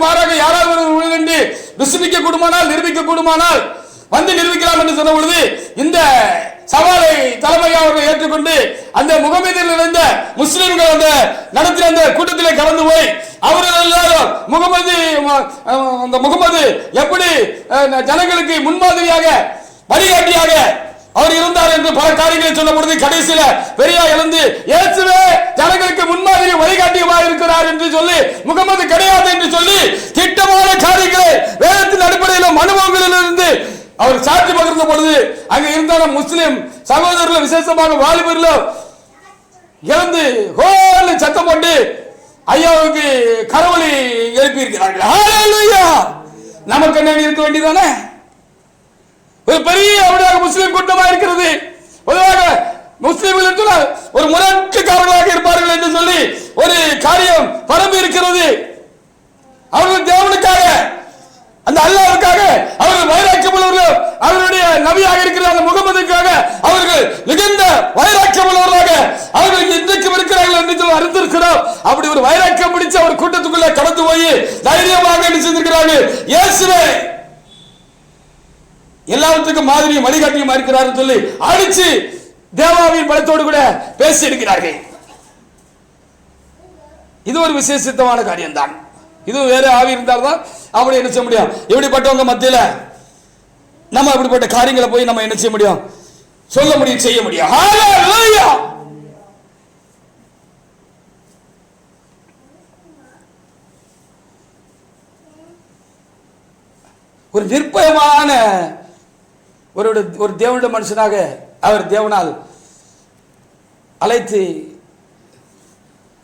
மாறாக யாராவது என்று விசுமிக்க கூடுமானால், நிரூபிக்க கூடுமானால் வந்து நிரூபிக்கலாம் என்று சொன்ன பொழுது இந்த சவாலை தலைமையாக அவர்கள் ஏற்றுக்கொண்டு அந்த முகமதியில் இருந்த முஸ்லிம்கள் அந்த நடத்தின அந்த கூட்டத்திலே கலந்து போய் அவர்கள் எல்லாரும் முகமது எப்படி ஜனங்களுக்கு முன்மாதிரியாக வழிகாட்டியாக அவர் இருந்தார் என்று பல காரியங்களை சொன்ன பொழுது கடைசியில பெரியா எழுந்து இயேசுவே ஜனங்களுக்கு முன்மாதிரி வழிகாட்டியமாக இருக்கிறார் என்று சொல்லி முகமது கிடையாது என்று சொல்லி திட்டமான காரியங்களை வேதத்தின் அடிப்படையில் அனுபவங்களிலிருந்து அவர் சாட்சி பகிர்ந்த பொழுது அங்கே இருந்தாலும் முஸ்லிம் சகோதரர்கள் விசேஷமாக வாலிபர்களும் எழுந்து ஹோல் சத்தம் போட்டு ஐயாவுக்கு கரவொலி எழுப்பி இருக்கிறார்கள். ஹல்லேலூயா. நமக்கு என்ன இருக்க வேண்டியதானே? ஒரு பெரிய அவருடைய முஸ்லிம் கூட்டமாக இருக்கிறது. பொதுவாக முஸ்லிம்கள் ஒரு முரட்டுக்காரர்களாக இருப்பார்கள் என்று சொல்லி ஒரு காரியம் பரம்பி இருக்கிறது. அவர்கள் தேவனுக்காக, அந்த அல்லாஹ்வுக்காக அவர்கள் வைராக்கியம் உள்ளவர்கள், அவருடைய நபியாக இருக்கிற அந்த முகமதுக்காக அவர்கள் மிகுந்த வைராக்கியம் உள்ளவர்களாக அவர்கள் இன்றைக்கு இருக்கிறார்கள் என்று சொல்லி அறிந்திருக்கிறோம். அப்படி ஒரு வைராக்கியம் பிடிச்ச ஒரு கூட்டத்துக்குள்ள கடந்து போய் தைரியமாக செஞ்சிருக்கிறார்கள். இயேசுவே எல்லாவற்றுக்கும் மாதிரியும் வழிகாட்டியும் இருக்கிறார் சொல்லி அடிச்சு தேவாவின் பலத்தோடு கூட பேசி இருக்கிறார்கள். இது ஒரு விசேஷித்தமான காரியம் தான். இது வேற ஆவி இருந்தால்தான் அப்படி என்ன செய்ய முடியும். எப்படிப்பட்டவங்க மத்தியில நம்ம அப்படிப்பட்ட காரியங்களை போய் நம்ம என்ன செய்ய முடியும், சொல்ல முடியும், செய்ய முடியும். ஹல்லேலூயா. ஒரு நிர்பயமான ஒரு தேவனுடைய மனுஷனாக அவர் தேவனால் அழைத்து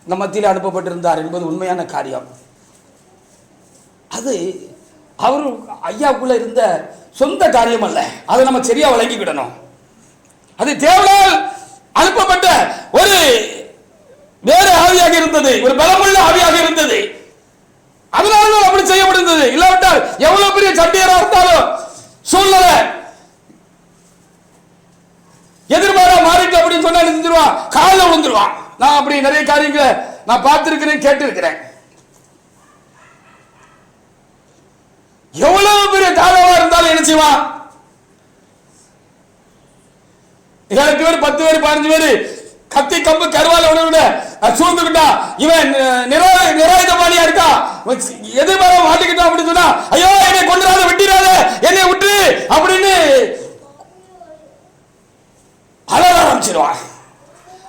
நம் மத்தியில் அனுப்பப்பட்டிருந்தார் என்பது உண்மையான காரியம். அது அவர் ஐயாவுக்குள்ள இருந்த சொந்த காரியம் அல்ல, அதை நம்ம சரியா வழங்கிக்கிடணும். அது தேவனால் அனுப்பப்பட்ட ஒரு வேறு ஆவியாக இருந்தது, ஒரு பலமுள்ள ஆவியாக இருந்தது. அதனால அப்படி செய்யப்படுகிறது. இல்லாவிட்டால் எவ்வளவு பெரிய சண்டையரா இருந்தாலும் சூழ்நிலை எதிர்பாரா மாறிட்டு அப்படின்னு சொன்னா செஞ்சிருவான், காலில் விழுந்துருவான். நான் அப்படி நிறைய காரியங்களை நான் பார்த்திருக்கிறேன், கேட்டிருக்கிறேன். எவ்வளவு பெரிய தாராவா இருந்தாலும் என்ன செய்வான், 7 பேர் 10 பேர் 15 பேர் கத்தி கம்பு கருவால உணவுட சூழ்ந்துக்கிட்டா, இவன் நிராயுதபாணியா இருக்கா, எதிர்பார மாட்டிக்கிட்டான் அப்படின்னு சொன்னா, ஐயோ என்னை கொண்டுறாத, வெட்டிடாத, என்னை விட்டு அப்படின்னு அலற ஆரம்பிச்சிருவான்.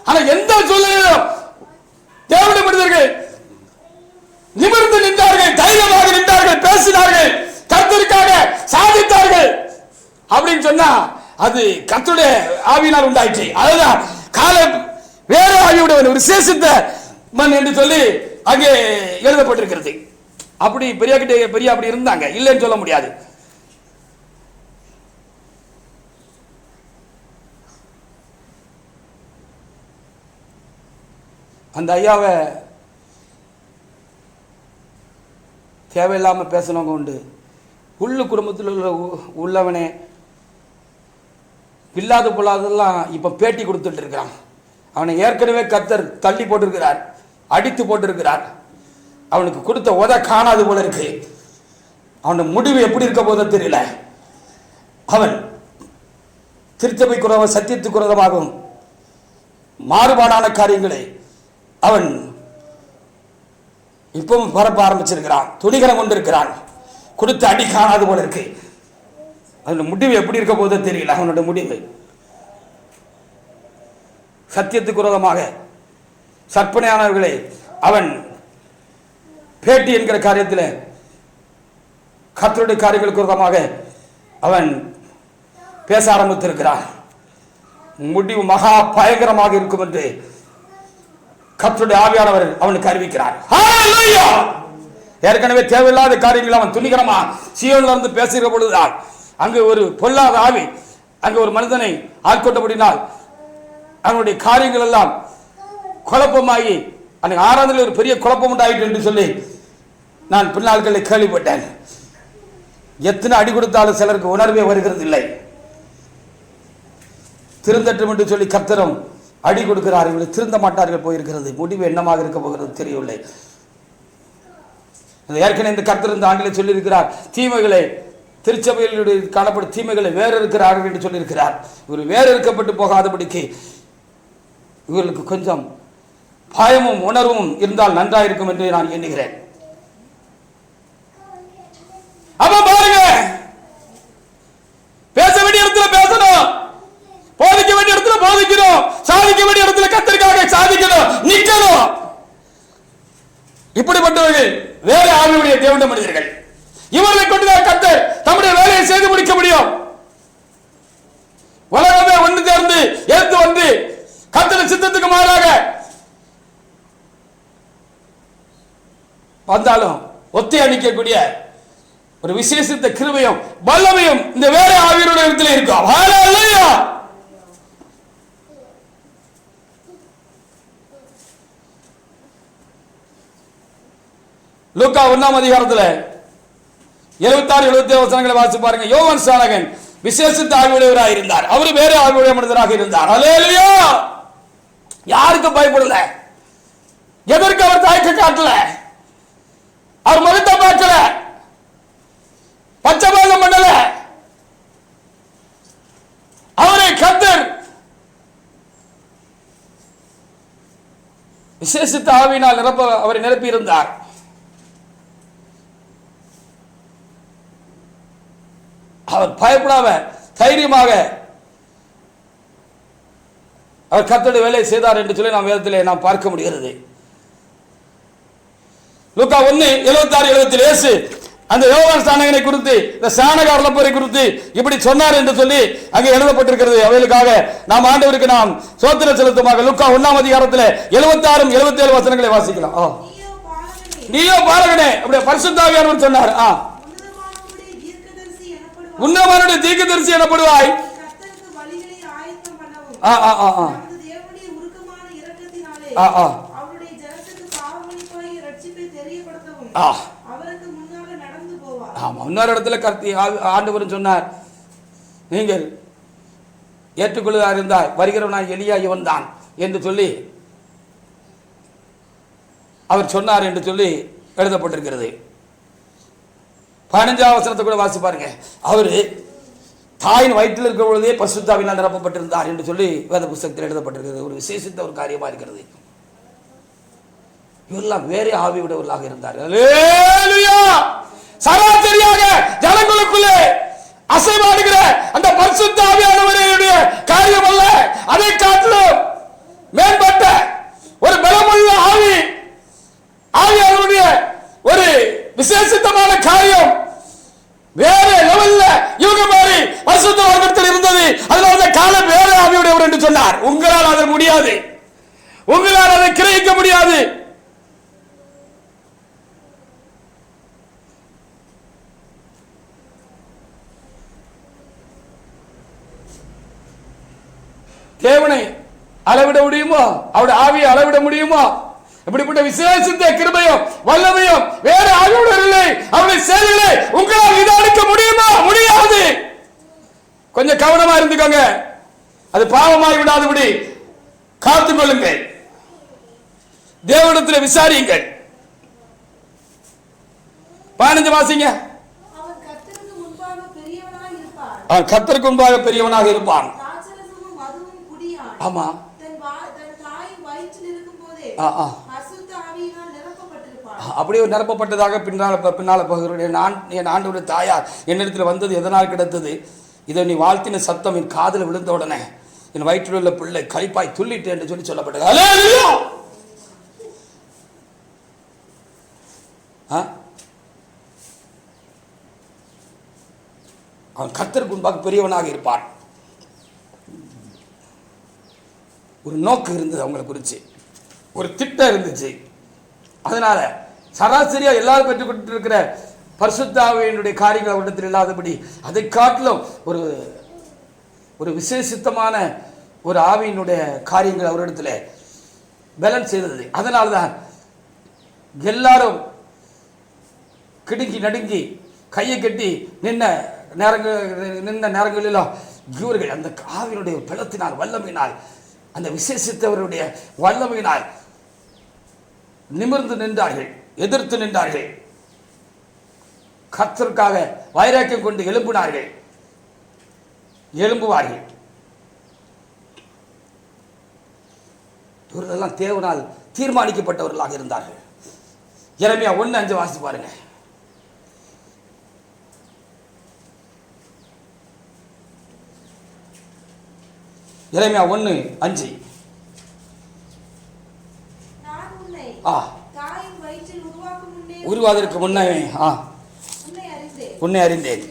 ஆனா எந்த சூழ்நிலையிலும் தேவனுடைய மனிதர்கள் நிமிர்ந்து நின்றார்கள், தைரியமாக நின்றார்கள், பேசினார்கள், கர்த்தருக்காக சாதித்தார்கள் அப்படின்னு சொன்னா அது கர்த்தருடைய ஆவியினால் உண்டாயிற்று. அதுதான் காலேப் வேற ஆவியுடைய ஒரு விசேஷித்த மண் என்று சொல்லி அங்கே எழுதப்பட்டிருக்கிறது. அப்படி பெரிய அப்படி இருந்தாங்க, இல்லைன்னு சொல்ல முடியாது. அந்த ஐயாவை தேவையில்லாம பேசினவங்க உண்டு. உள்ளு குடும்பத்தில் உள்ளவனே இல்லாத பொல்லாதெல்லாம் இப்ப பேட்டி கொடுத்துட்டு இருக்கிறான். அவனை ஏற்கனவே கர்த்தர் தள்ளி போட்டிருக்கிறார், அடித்து போட்டிருக்கிறார். அவனுக்கு கொடுத்த உத காணாது போல இருக்கு. அவனுடைய முடிவு எப்படி இருக்க போதோ தெரியல. அவன் திருச்சபைக்கு விரோதமாக, சத்தியத்துக்கு விரோதமாகவும் மாறுபாடான காரியங்களை அவன் இப்பவும் பரப்ப ஆரம்பிச்சிருக்கிறான், துணிகரம் கொண்டிருக்கிறான். கொடுத்து அடி காணாது போல இருக்கு. அவனுடைய முடிவு எப்படி இருக்க போதோ தெரியல. அவனுடைய முடிவு சத்தியத்துக்கு விரோதமாக சற்பனையானவர்களை அவன் பேட்டி என்கிற காரியத்தில் கர்த்தருடைய காரியங்களுக்கு விரோதமாக அவன் பேச ஆரம்பித்திருக்கிறான். முடிவு மகா பயங்கரமாக இருக்கும் என்று கர்த்தருடைய ஆவியானவர் அவனுக்கு அறிவிக்கிறார். ஏற்கனவே தேவையில்லாத காரியங்கள் அவன் துணிகரமா சீயோனில் இருந்து பேசுகிற பொழுதுதான் அங்கு ஒரு பொல்லாத ஆவி அங்கு ஒரு மனிதனை ஆட்கொண்டபடினால் அவனுடைய காரியங்கள் எல்லாம் குழப்பமாகி அன்னைக்கு ஆராதனையில் ஒரு பெரிய குழப்பம் உண்டாயிட்டு என்று சொல்லி நான் பின்னாள்களில் கேள்விப்பட்டேன். எத்தனை அடி கொடுத்தாலும் சிலருக்கு உணர்வே வருகிறது இல்லை. திருந்தட்டும் என்று சொல்லி கர்த்தரும் அடி கொடுக்கிறார், இவர்கள் திருந்த மாட்டார்கள் போயிருக்கிறது. முடிவு என்னமாக இருக்க போகிறது தெரியவில்லை. ஏற்கனவே இந்த கர்த்தர் இந்த ஆண்டில் சொல்லியிருக்கிறார், தீமைகளை திருச்சபையில் காணப்படும் தீமைகளை வேறு இருக்கிறார்கள் என்று சொல்லியிருக்கிறார். இவர் வேறு இருக்கப்பட்டு போகாதபடிக்கு இவர்களுக்கு கொஞ்சம் பயமும் உணர்வும் இருந்தால் நன்றாயிருக்கும் என்று நான் எண்ணுகிறேன். அப்ப பாருங்க, பேச வேண்டிய இடத்துல பேசணும், போதிக்க வேண்டிய இடத்துல போதிக்கணும், சாதிக்க வேண்டிய இடத்துல கர்த்தருக்காக சாதிக்கணும், நிக்கணும். இப்படிப்பட்டவர்கள் வேற ஆவியுடைய தேவனுடைய மனிதர்கள். இவர்களை கொண்டுதான் கர்த்தர் தம்முடைய வேலையை செய்து முடிக்க முடியும். உலகமே ஒன்று சேர்ந்து எடுத்து வந்து கர்த்தரின் சித்தத்துக்கு மாறாக வந்தாலும் ஒத்தை அணிக்கக்கூடிய ஒரு விசேஷித்த கிருபையும் வல்லமையும் இந்த வேற ஆவியருடைய இடத்துல இருக்கும். ஹல்லேலூயா. லூக்கா 1ஆம் அதிகாரத்தில் 76 77 வசனங்களை வாசித்து பாருங்க. யோவான் ஸ்நானகன் விசேஷித்த ஆவியுடையவராக இருந்தார். அவர் வேற ஆவியுடைய மனிதராக இருந்தார். ஹல்லேலூயா. யாருக்கு பயப்படல, எதற்கு அவர் தயக்க காட்டல, அவர் முகத்தை பார்க்கல, பச்சைபாதம் பண்ணல. அவரை கர்த்தர் விசேஷித்த ஆவியினால் அவரை நிரப்பி இருந்தார். அவர் பயப்படாம தைரியமாக அவர் கர்த்தருடைய வேலையை செய்தார் என்று சொல்லி நாம் வேதத்திலே நாம் பார்க்க முடிகிறது. லூக்கா 1:76-77 இயேசு அந்த யோவான் ஸ்நானகனை குறித்து, இந்த ஸ்நானக அருளப்பரை குறித்து இப்படி சொன்னார் என்று சொல்லி அங்கே எழுதப்பட்டிருக்கிறது. அவைகளுக்காக நாம் ஆண்டவருக்கு நாம் சோத்திர செலுத்துமாக. லூக்கா 1ஆம் அதிகாரத்தில் 76 77 வசனங்களை வாசிக்கலாம். நீயோ பாலகனே, அப்படியே பரிசுத்த ஆவியானவர் சொன்னார். உன்னதமானவருடைய தீர்க்கதரிசி எனப்படுவாய். இன்னொரு இடத்துல ஆண்டவர் சொன்னார், நீங்கள் ஏற்றுக்கொள்வதா இருந்தால் வருகிறவனாய் எலியா இவன் தான் என்று சொல்லி அவர் சொன்னார் என்று சொல்லி எழுதப்பட்டிருக்கிறது. 15ஆம் வசனத்தை கூட வாசி பாருங்க. அவர் தாயின் வயிற்றில் இருக்கிற பொழுதே பரிசுத்தாவினால் நிரப்பப்பட்டிருந்தார் என்று சொல்லி வேத புத்தகத்தில் எழுதப்பட்டிருக்கிறது. ஒரு விசேஷித்த ஒரு காரியமா இருக்கிறது. இவரெல்லாம் வேற ஆவி விடவர்களாக இருந்தார்கள். சராசரியாக ஜனங்களுக்குள்ளே அசைவாடுகிற அந்த பரிசுத்த ஆவியானவருடைய காரியம் அல்ல, அதை காட்டிலும் மேம்பட்ட ஒரு பலமுள்ள ஆவியானவருடைய ஒரு விசேஷித்தமான காரியம் வேற லெவல்ல இவங்க மாதிரி பரிசுத்த வர்க்கத்தில் இருந்தது. அதனால காலம் வேற ஆவியுடையவர் என்று சொன்னார். உங்களால் அதை முடியாது, உங்களால் அதை கிரகிக்க முடியாது. தேவனை அளவிட முடியுமோ? அவருடைய ஆவியை அளவிட முடியுமோ? இப்படிப்பட்ட விசேஷித்த கிருபையும் வல்லமையும் வேற ஆவியுடன் இல்லை. அவருடைய செயல்களை உங்களால் நிதானிக்க முடியுமா? முடியாது. கொஞ்சம் கவனமா இருந்துக்கோங்க. அது பாவமாய் விடாதபடி காத்துக் கொள்ளுங்கள். தேவனிடத்தில் விசாரியுங்கள். 15 வாசிங்க. அவன் கர்த்தருக்கு முன்பாக பெரியவனாக இருப்பான். ஆமா, அப்படியே நிரப்பப்பட்டதாக பின்னால பகுதியுடைய என் ஆண்டவருடைய தாயார் என்னிடத்தில் வந்தது எதனால் கிடைத்தது? இதை நீ வாழ்த்தின சத்தம் என் காதில் விழுந்த உடனே என் வயிற்றில் உள்ள பிள்ளை களிப்பாய் துள்ளிட்டு என்று சொல்லி சொல்லப்பட்டது. அவன் கர்த்தருக்கு முன்பாக பெரியவனாக இருப்பான். ஒரு நோக்கு இருந்தது, அவங்களை குறித்து ஒரு திட்டம் இருந்துச்சு. அதனால சராசரியா எல்லாரும் பெற்றுக்கொண்டு இருக்கிற பரிசுத்த ஆவியினுடைய காரியங்கள் அவரிடத்தில் இல்லாதபடி அதை காட்டிலும் ஒரு ஒரு விசேஷித்தமான ஒரு ஆவியினுடைய காரியங்கள் அவரிடத்தில் பேலன்ஸ் செய்தது. அதனால்தான் எல்லாரும் கிடுங்கி நடுங்கி கையை கட்டி நின்ன நேரங்களிலும் இவர்கள் அந்த ஆவியினுடைய பலத்தினால் வல்லமையினால் அந்த விசேஷித்தவருடைய வல்லமையினால் நிமிர்ந்து நின்றார்கள், எதிர்த்து நின்றார்கள். கர்த்தருக்காக வைராக்கியம் கொண்டு எழும்புவார்கள். இவர்களெல்லாம் தேவனால் தீர்மானிக்கப்பட்டவர்களாக இருந்தார்கள். எரேமியா 1:5 வாசி பாருங்க. எரேமியா 1:5. உருவாவதற்கு முன்னே உன்னை அறிந்தேன்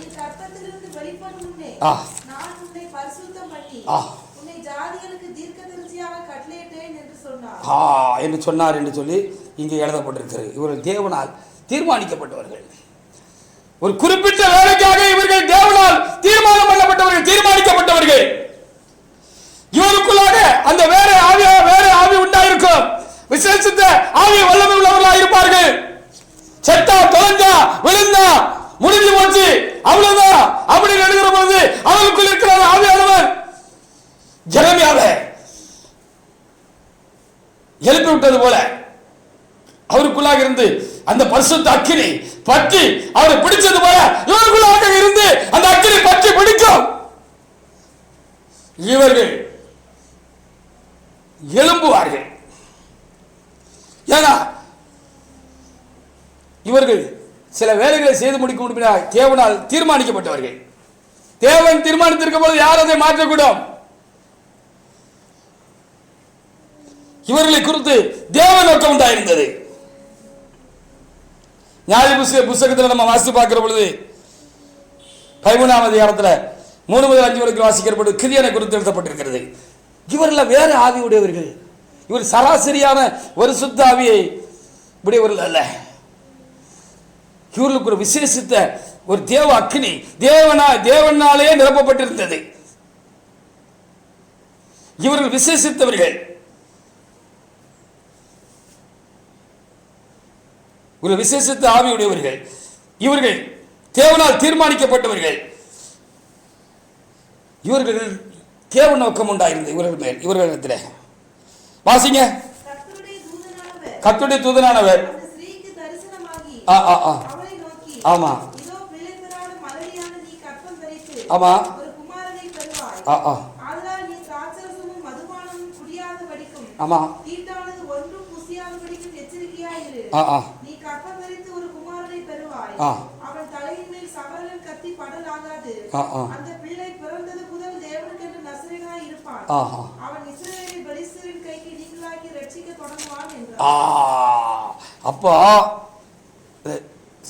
என்று சொன்னார் என்று சொல்லி இங்கே எழுதப்பட்டிருக்கிறது. இவர்கள் தேவனால் தீர்மானிக்கப்பட்டவர்கள். ஒரு குறிப்பிட்ட வேலைக்காக இவர்கள் தேவனால் தீர்மானம் பண்ணப்பட்டவர்கள், தீர்மானிக்கப்பட்டவர்கள். இவருக்குள்ளாக அந்த வேற ஆவி உண்டாயிருக்கும். விசேஷித்த ஆவி வல்லமை உள்ளவர்களாக இருப்பார்கள். செத்தா தொலைஞ்சா விழுந்தா முடிஞ்சு போச்சு அவ்வளவுதான் அப்படி எழுதுகிற பொழுது அவருக்குள் இருக்கிற ஆவியானவர் எரேமியாவை எழுப்பி விட்டது போல அவருக்குள்ளாக இருந்து அந்த பரிசுத்த அக்கினி பற்றி அவரை பிடிச்சது போல இவருக்குள்ளாக இருந்து அந்த அக்கினி பற்றி பிடிக்கும். இவர்கள் எழும்புவார்கள். ஏன்னா இவர்கள் சில வேலைகளை செய்து முடிக்க முடியும். தேவனால் தீர்மானிக்கப்பட்டவர்கள். தேவன் தீர்மானித்திருக்கும் போது யார் அதை மாற்றக்கூடும்? இவர்களை குறித்து தேவ நோக்கம் உண்டாயிருந்தது. நியாய புஸ்தகத்தில் நம்ம வாசித்து பார்க்கிற பொழுது 13ஆம் அதிகாரத்தில் 3 முதல் 5 வரைக்கும் வாசிக்கிறபோது கிதியோனை குறித்து எழுதப்பட்டிருக்கிறது. இவர்கள் வேற ஆவி உடையவர்கள். இவர் சராசரியான ஒரு சுத்த ஆவியை உடையவர்கள் அல்ல. இவர்களுக்கு ஒரு விசேஷித்த ஒரு தேவ அக்கினி தேவனாலே நிரப்பப்பட்டிருந்தது. இவர்கள் விசேஷித்தவர்கள், ஒரு விசேஷித்த ஆவியுடையவர்கள். இவர்கள் தேவனால் தீர்மானிக்கப்பட்டவர்கள். இவர்கள் தேவ நோக்கம் உண்டாயிருந்தது இவர்கள் மேல். இவர்களிடத்தில் வாசிங்க. கர்த்தருடைய தூதனானவர் ஆமா ஆமா ஆமா அப்போ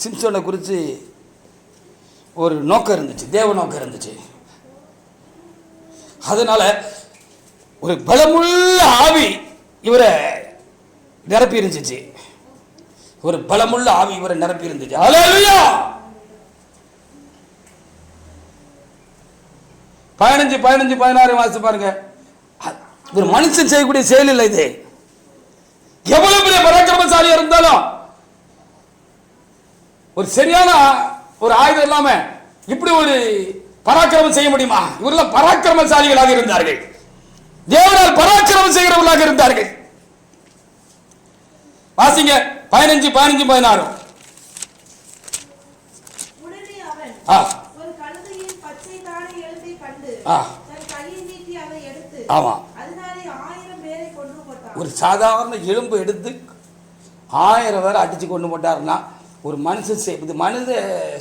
சிம்சோனை குறித்து ஒரு நோக்கம் இருந்துச்சு, தேவ நோக்கம் இருந்துச்சு. அதனால ஒரு பலமுள்ள ஆவி இவரை நிரப்பி இருந்துச்சு. ஒரு பலமுள்ள ஆவி இவரை நிரப்பி இருந்துச்சு. ஹல்லேலூயா. 15, 15, 16 வாசித்து பாருங்க. ஒரு மனுஷன் செய்யக்கூடிய செயல் இல்லை இது. எவ்வளவு பெரிய பராக்கிரமசாலியா இருந்தாலும் ஒரு சரியான ஒரு ஆயுதம் இல்லாம இப்படி ஒரு பராக்கிரமம் செய்ய முடியுமா? இவரெல்லாம் பராக்கிரமசாலிகளாக இருந்தார்கள். தேவனால் பராக்கிரமம் செய்கிறவர்களாக இருந்தார்கள். வாசிங்க 15, 15, 16. ஆமா, ஒரு சாதாரண எலும்பு எடுத்து 1000 பேரை அடிச்சு கொண்டு போட்டாருன்னா ஒரு இது மனித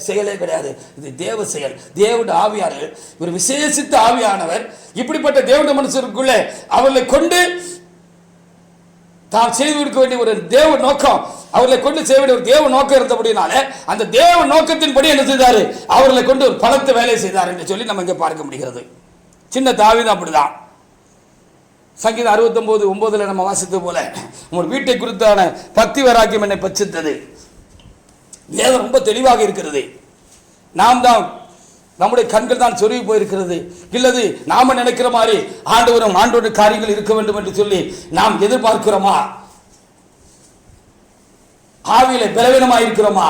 செயலே கிடையாது, இது தேவ செயல். தேவனுடைய ஆவியானவர், ஒரு விசேஷித்த ஆவியானவர் இப்படிப்பட்ட தேவனுடைய மனுஷருக்குள்ளே அவர்களை கொண்டு தாம் செய்து கொடுக்க வேண்டிய ஒரு தேவ நோக்கம், அவர்களை கொண்டு செய்ய வேண்டிய ஒரு தேவ நோக்கம் இருந்தபடினால அந்த தேவ நோக்கத்தின்படி என்ன செய்தாரு? அவர்களை கொண்டு ஒரு பலத்த வேலை செய்தார் என்று சொல்லி நம்ம இங்கே பார்க்க முடிகிறது. சின்ன தாவீது அப்படிதான். சங்கீதம் 69:9 நம்ம வாசித்தது போல உங்கள் வீட்டை குறித்தான பக்தி வைராக்கியம் என்னை பட்சித்தது. வேதம் ரொம்ப தெளிவாக இருக்கிறது. நாம் தான் நம்முடைய கண்கள் தான் சொருகி போயிருக்கிறது. இல்லது நாம நினைக்கிற மாதிரி ஆண்டவருடைய காரியங்கள் இருக்க வேண்டும் என்று சொல்லி நாம் எதிர்பார்க்கிறோமா? ஆவியில பலவீனமாக இருக்கிறோமா?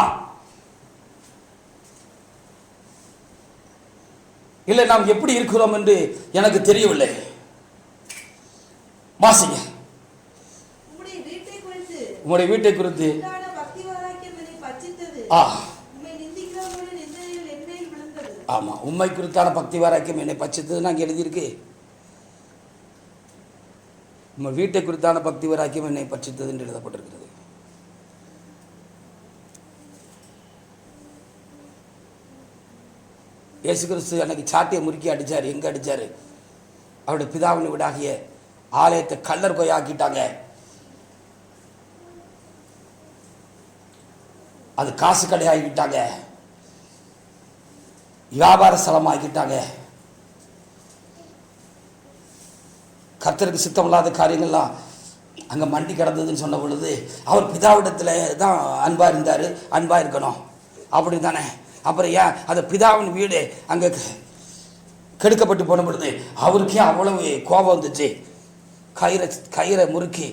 இல்லை நாம் எப்படி இருக்கிறோம் என்று எனக்கு தெரியவில்லை. வாசிங்க. உங்களுடைய வீட்டை குறித்து ஆமா, உண்மை குறித்தான பக்தி வைராக்கியம் என்னை பட்சித்தது அங்கே எழுதியிருக்கு. உங்கள் வீட்டை குறித்தான பக்தி வைராக்கியம் என்னை பட்சித்தது என்று எழுதப்பட்டிருக்கிறது. இயேசு கிறிஸ்து அன்னைக்கு சாட்டியை முறுக்கி அடிச்சார். எங்க அடிச்சாரு? அவருடைய பிதாவின் வீடாகிய ஆலயத்தை கல்லர் கொய்யாக்கிட்டாங்க. அது காசு கடையாகிட்டாங்க, வியாபார ஸ்தலமாகிட்டாங்க. கர்த்தருக்கு சித்தமில்லாத காரியங்கள்லாம் அங்கே மண்டி கிடந்ததுன்னு சொன்ன பொழுது அவர் பிதாவிடத்தில் தான் அன்பா இருந்தார், அன்பா இருக்கணும் அப்படி தானே. அப்புறம் ஏன் அந்த பிதாவின் வீடு அங்கே கெடுக்கப்பட்டு போன பொழுது அவருக்கே அவ்வளவு கோபம் வந்துச்சு. கயிறை முறுக்கி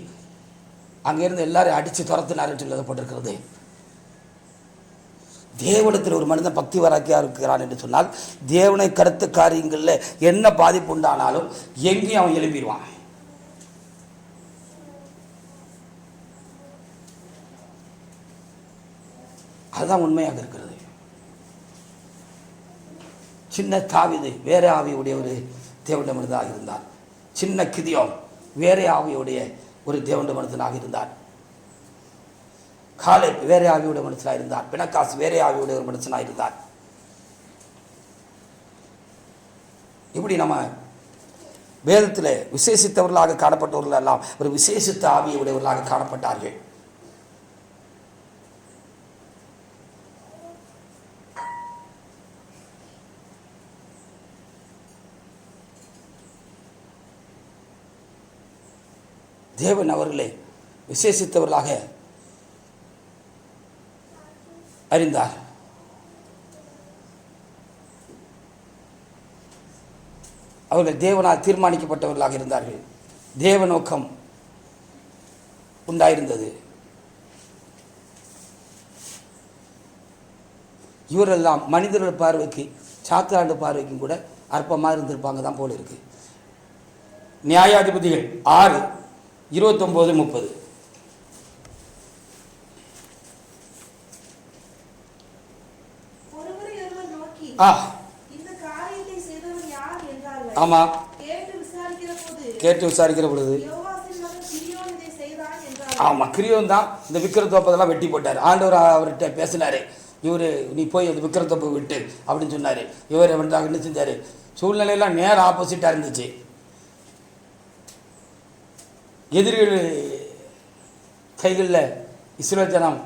அங்கேருந்து எல்லாரும் அடித்து துரத்தினாருன்னு எழுதப்பட்டிருக்கிறது. தேவனிடத்தில் ஒரு மனிதன் பக்தி வைராக்கியா இருக்கிறான் என்று சொன்னால் தேவனை கருத்து காரியங்களில் என்ன பாதிப்பு உண்டானாலும் எங்கேயும் அவன் எழும்பிடுவான். அதுதான் உண்மையாக இருக்கிறது. சின்ன தாவீது வேற ஆவியுடைய ஒரு தேவனுடைய மனிதனாக இருந்தார். சின்ன கிதியோன் வேற ஆவியுடைய ஒரு தேவனுடைய மனிதனாக இருந்தார். காலேப் வேற ஆவியுடைய மனுஷனாக இருந்தார். பினகாஸ் வேற ஆவியுடைய ஒரு மனுஷனாக இருந்தார். இப்படி நம்ம வேதத்தில் விசேஷித்தவர்களாக காணப்பட்டவர்கள் எல்லாம் ஒரு விசேஷித்த ஆவியை உடையவர்களாக காணப்பட்டார்கள். தேவன் அவர்களை விசேஷித்தவர்களாக அறிந்தார். அவர்கள் தேவனால் தீர்மானிக்கப்பட்டவர்களாக இருந்தார்கள். தேவ நோக்கம் உண்டாயிருந்தது. இவரெல்லாம் மனிதர்கள் பார்வைக்கு, சாத்தாண்டு பார்வைக்கும் கூட அற்பமாக இருந்திருப்பாங்க தான் போல இருக்கு. நியாயாதிபதிகள் 6:29-30. ஆமா, கேட்டு விசாரிக்கிற பொழுது ஆமா, கிரியோன் தான் இந்த விக்கிரத்தோப்பதெல்லாம் வெட்டி போட்டார். ஆண்டவர் அவர்கிட்ட பேசினாரு, இவர் நீ போய் அந்த விக்கிரத்தோப்பை விட்டு அப்படின்னு சொன்னார். இவர் வந்து என்ன செஞ்சார், சூழ்நிலையெல்லாம் நேரம் ஆப்போசிட்டாக இருந்துச்சு. எதிரிகள் கைகளில் இஸ்ரவேல் ஜனம்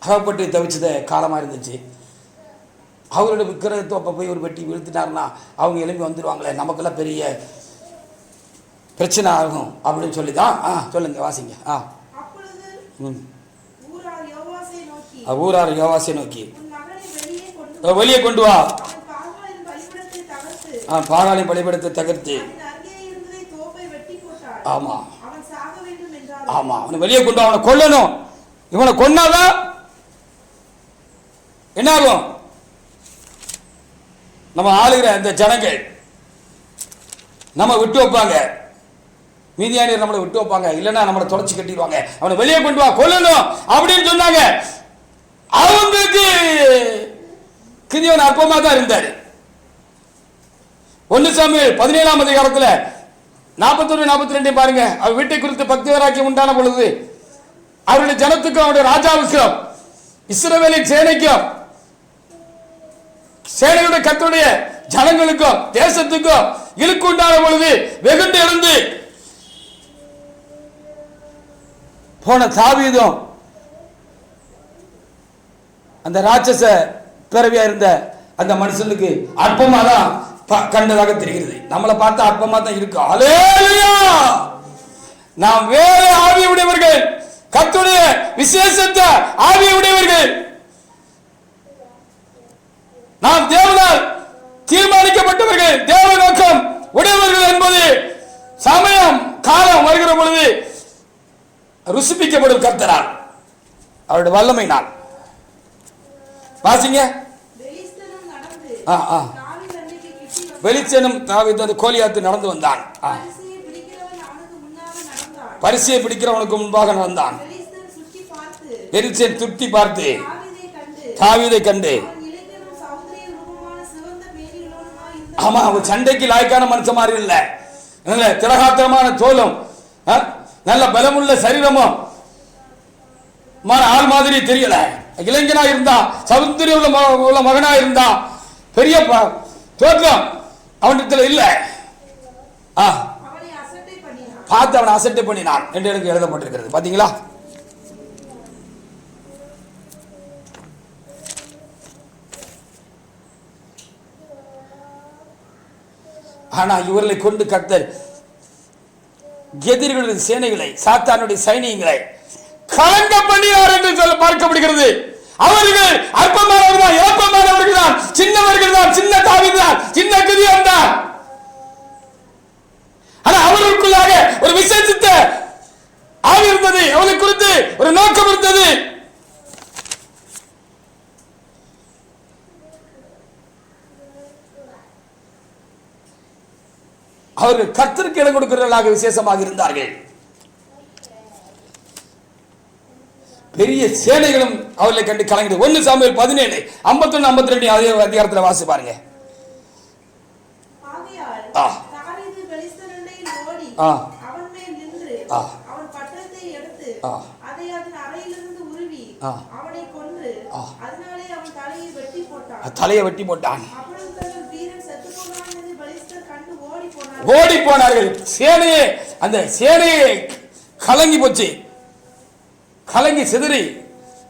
அகப்பட்டு தவிச்சத காலமாக இருந்துச்சு. அவரோட விக்கிரகத்தோப்பை போய் ஒரு வெட்டி வீழ்த்தினார்னா அவங்க எழுப்பி வந்துடுவாங்களே, நமக்கெல்லாம் பெரிய பிரச்சனை ஆகும் அப்படின்னு சொல்லி தான். சொல்லுங்க, வாசிங்க. ஊரார் யோவாசை நோக்கி வெளியே கொண்டு வா, பாகாலின் பலிபீடத்தை தகர்த்து, ஆமா ஆமா, அவனை வெளியே கொண்டு அவனை கொல்லணும். இவனை கொன்னாதான் என்ன ஆகும், நம்ம ஆளுகிற இந்த ஜனங்கள் நம்ம விட்டு வைப்பாங்க, மீதியானியர் நம்மளை விட்டு வைப்பாங்க, இல்லைன்னா நம்மளை தொடச்சி கட்டிடுவாங்க. அவனை வெளியே கொண்டு வா, கொல்லணும் அப்படின்னு சொன்னாங்க. அவங்களுக்கு கிதியோன் அற்பமாக தான் இருந்தார். 1 சாமுவேல் 17ஆம் அதிகாரத்தில் 41-42 பாருங்க. அவர் வீட்டை குறித்து பக்தி வைராக்கியம் உண்டான பொழுது அவருடைய ஜனத்துக்கும் அவருடைய ராஜாவுக்கும் இஸ்ரவேலின் சேனைக்கும் சேனையுடைய கர்த்தருடைய ஜனங்களுக்கும் தேசத்துக்கும் இழுக்கு உண்டான பொழுது வெகுண்டு எழுந்து போன தாவீதும் அந்த ராட்சச பிறவியா இருந்த அந்த மனுஷனுக்கு அற்பமா தான் கண்டதாக தெரிகிறது. நம்மளை பார்த்தா அற்பமா தான் இருக்கு. அல்லேலூயா! நாம் வேற ஆவி உடையவர்கள், கர்த்தருடைய விசேஷத்த ஆவி உடையவர்கள், நாம் தேவனால் தீர்மானிக்கப்பட்டவர்கள், தேவ நோக்கம் உடையவர்கள் என்பது சமயம் காலம் வருகிற பொழுது ருசிப்பிக்கப்படும் கர்த்தரால், அவருடைய வல்லமையினால். வாசிங்க. வெளிச்சனும் தாவீது கோலியாத்து நடந்து வந்தான். பரிசையை பிடிக்கிறவனுக்கு முன்பாக நடந்தான். பெலிஸ்தன் துட்டி பார்த்து தாவீதை கண்டு, ஆமா, அவன் சண்டைக்கு லாய்க்கான மனுஷன் மாதிரி இல்ல, நல்ல திரகாத்திரமான தோலும் நல்ல பலமுள்ள சரீரமும் ஆள் மாதிரி தெரியல. இளைஞனா இருந்தா, சௌந்தரிய உள்ள மகனா இருந்தா, பெரிய தோற்றம் அவனிடத்துல இல்ல. பார்த்து அவனை அசட்டை பண்ணினான் என்று எனக்கு எழுதப்பட்டிருக்கிறது. பாத்தீங்களா? ஆனா இவர்களை கொண்டு கர்த்தர் எதிரிகளின் சேனைகளை, சாத்தானுடைய சைனியங்களை கலங்க பண்ணினார் என்று சொல்ல பார்க்கப்படுகிறது. அவர்கள் அற்பமானவர்கள் தான், இறப்பமானவர்கள் தான், சின்னவர்கள் தான், சின்ன தாவீது தான், சின்ன கிதியோன் தான். ஆனா அவர்களுக்குள்ளாக ஒரு விசேஷித்த ஆவி இருந்தது, அவர்களை குறித்து ஒரு நோக்கம் இருந்தது. அவர்கள் கர்த்தருக்கு இடம் கொடுக்கிறவர்களாக விசேஷமாக இருந்தார்கள். பெரிய சேனைகளும் அவர்களை கண்டு கலங்கியது. 1 சாமுவேல் 17:51-52 அதே அதிகாரத்தில் வாசி பாருங்க. தலையை வெட்டி போட்டான். ஓடி போனார்கள். சேனையே, அந்த சேனையை கலங்கி போச்சு, கலங்கி சிதறி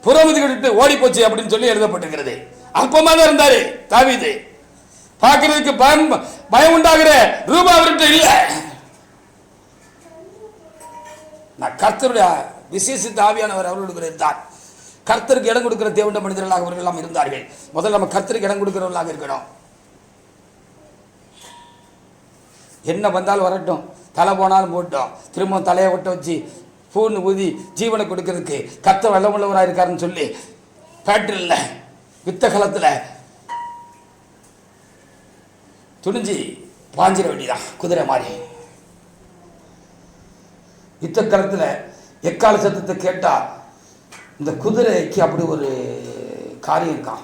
புறமுதுகிட்டு ஓடி போச்சு அப்படின்னு சொல்லி எழுதப்பட்டிருக்கிறது. அற்பமா தான் இருந்தாரு தாவீது. பார்க்கிறதுக்கு பயம் உண்டாகிற ரூபா அவர்கிட்ட இல்ல. நான் கர்த்தருடைய விசேஷித்த ஆவியானவர் அவர்களுக்கு இருந்தார். கர்த்தருக்கு இடம் கொடுக்கிற தேவண்ட மனிதர்களாக அவர்கள் எல்லாம் இருந்தார்கள். முதல்ல நம்ம கர்த்தருக்கு இடம் கொடுக்கிறவர்களாக இருக்கணும். என்ன வந்தாலும் வரட்டும், தலை போனாலும் போட்டோம், திரும்ப தலையை ஒட்ட வச்சு பூன்னு ஊதி ஜீவனை கொடுக்கறதுக்கு கர்த்தர் வல்லமுள்ளவராக இருக்காருன்னு சொல்லி ஃபேக்டரியில் யுத்த காலத்தில் துணிஞ்சு பாஞ்சிட வேண்டியதான் குதிரை மாதிரி. யுத்த காலத்தில் எக்கால சத்தத்தை கேட்டால் இந்த குதிரைக்கு அப்படி ஒரு காரியம் இருக்கான்.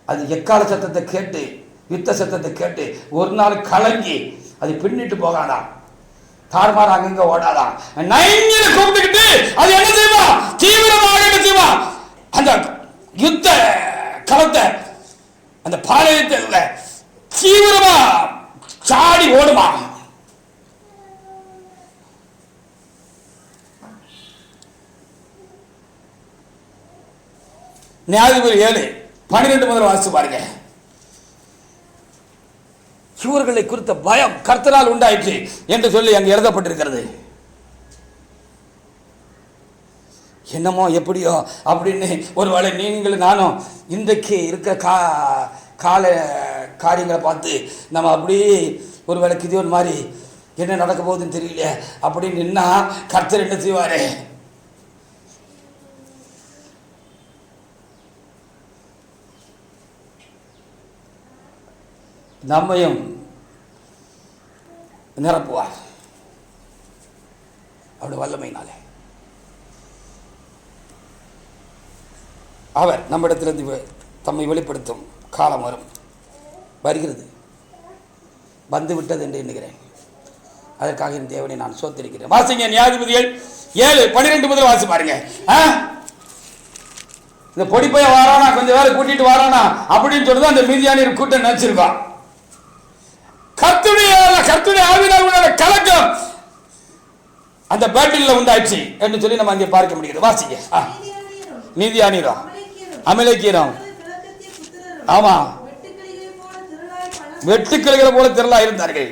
அது எக்கால சத்தத்தை கேட்டு யுத்த சத்தத்தை கேட்டு ஒரு நாள் கலங்கி அது பின்னிட்டு போகாதான், தார்மார் அங்கங்க ஓடாதான். கூப்பிட்டுக்கிட்டு அது என்ன செய்வா, தீவிரமாக என்ன செய்வா, அந்த யுத்த களத்தை அந்த பாளையத்தை தீவிரமா சாடி ஓடுமா. நியாயாதிபதி 7:12 முதல் வாசித்து பாருங்க. இவர்களை குறித்த பயம் கர்த்தரால் உண்டாயிற்று என்று சொல்லி அங்கு எழுதப்பட்டிருக்கிறது. என்னமோ எப்படியோ அப்படின்னு ஒருவேளை நீங்களும் நானும் இன்றைக்கு இருக்க கால காரியங்களை பார்த்து நம்ம அப்படியே ஒருவேளை கிதியோன் மாதிரி என்ன நடக்க போகுதுன்னு தெரியல அப்படின்னு நின்னா கர்த்தர் என்ன செய்வாரு? நம்மையும் நிரப்புவார் அவருடைய வல்லமையினாலே. அவர் நம்மிடத்திலிருந்து தம்மை வெளிப்படுத்தும் காலம் வருகிறது, வந்துவிட்டது என்று எண்ணுகிறேன். அதற்காக என் தேவனை நான் சோத்திருக்கிறேன். வாசிங்க நியாயாதிபதிகள் 7:12 முதல் வாசி பாருங்க. இந்த பொடிப்பைய வாரானா, கொஞ்சம் வேலை கூட்டிட்டு வாரானா அப்படின்னு சொல்லிதான் அந்த மீதியானியர் கூட்டம் நினைச்சிருக்கான். கர்த்தருடைய ஆவியானவருடைய கலக்கம் அந்த பேட்டில் உண்டாயிடுச்சு என்று சொல்லி நம்ம அங்கே பார்க்க முடியுது. வாசிங்க. மீதியானியரும் அமலேக்கியரும் ஆமா வெட்டுக்கிளைகளை போல திரளா இருந்தார்கள்.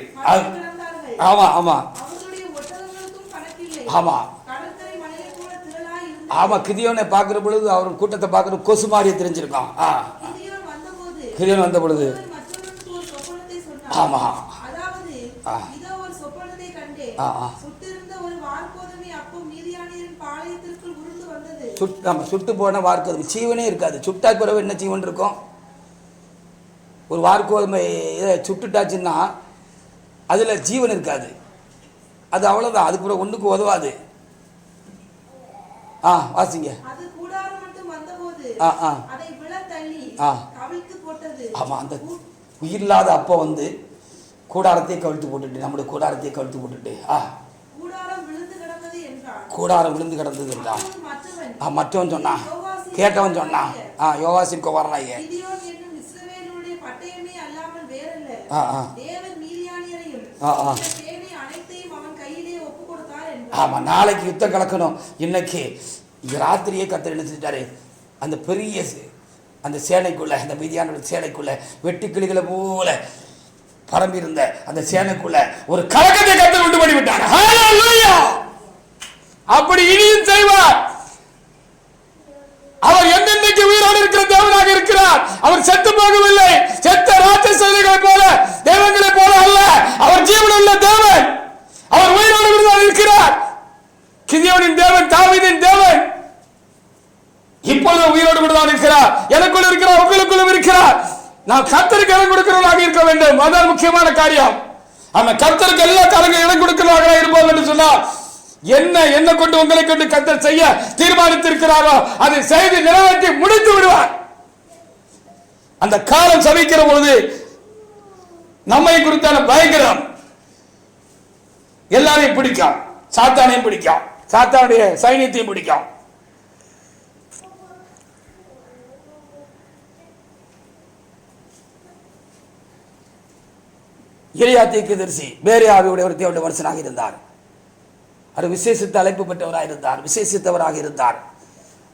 ஆமா ஆமா ஆமா ஆமா. கிதியோனை பார்க்கிற பொழுது அவர் கூட்டத்தை பார்க்கிற கொசு மாதிரியே தெரிஞ்சிருக்கான். கிதியோன் வந்த பொழுது ஆமா சுட்டு போன வார்கோதுமை சீவனே இருக்காது. சுட்டா பிறகு என்ன சீவன் இருக்கும்? ஒரு வார்கோதுமை சுட்டுட்டாச்சுன்னா அதுல ஜீவன் இருக்காது. அது அவ்வளவுதான், அதுக்கு பிறகு ஒண்ணுக்கு உதவாது. வாசிங்க. ஆமா, அந்த உயிரில்லாத அப்போ வந்து கூடாரத்தை கவிழ்த்து போட்டுட்டு, நம்முடைய கூடாரத்தை கவிழ்த்து போட்டுட்டு கூடாரம் விழுந்து கிடந்தது என்றான். மற்றவன் சொன்னான், கேட்டவன் சொன்னான், யோவாசின் குமாரனாகிய ஆமா. நாளைக்கு யுத்தம் கலக்கணும். இன்னைக்கு ராத்திரியே கர்த்தர் என்ன செஞ்சிட்டாரு, அந்த பெரிய அந்த சேனைக்குள்ள, அந்த மீதியான சேனைக்குள்ள வெட்டுக்கிளிகளை போல பரம்பி இருந்த அந்த சேனைக்குள்ள ஒரு கலக்கத்தை கர்த்தர் உண்டு பண்ணி விட்டார். ஹல்லேலூயா! அப்படி இனியும் செய்வார். அவர் என்னென்னைக்கு உயிரோடு இருக்கிற தேவனாக இருக்கிறார். அவர் செத்து போகவில்லை. செத்த ராட்சசர்களை போல தேவங்களை போல அல்ல, அவர் ஜீவனுள்ள தேவன். அவர் உயிரோடு இருக்கிறார். கிதியோனின் தேவன், தாவீதின் தேவன் இப்பொழுது உயிரோடு விடுதான் இருக்கிறார். எனக்குள்ள இருக்கிறார், உங்களுக்குள்ளும் இருக்கிறார். நாம் கர்த்தருக்கு இடம் கொடுக்கிறவர்களாக இருக்க வேண்டும். அதான் முக்கியமான காரியம். ஆமா, கர்த்தருக்கு எல்லா காரியங்களும் இடம் கொடுக்கிறவர்களாக இருப்போம் என்று சொன்னால் என்ன கொண்டு உங்களை கொண்டு கர்த்தர் செய்ய தீர்மானித்திருக்கிறாரோ அதை செய்து நிறைவேற்றி முடித்து விடுவார். அந்த காலம் சபிக்கிற பொழுது நம்மை குறித்தான பயங்கரம் எல்லாரையும் பிடிக்கும். சாத்தானையும் பிடிக்கும், சாத்தானுடைய சைனியத்தையும் பிடிக்கும். எலியா தீர்க்கதரிசி பேரியாவியுடைய ஒரு தேவனுடைய மனுஷனாக இருந்தார். அவர் விசேஷித்த அழைப்பு பெற்றவராக இருந்தார், விசேஷித்தவராக இருந்தார்.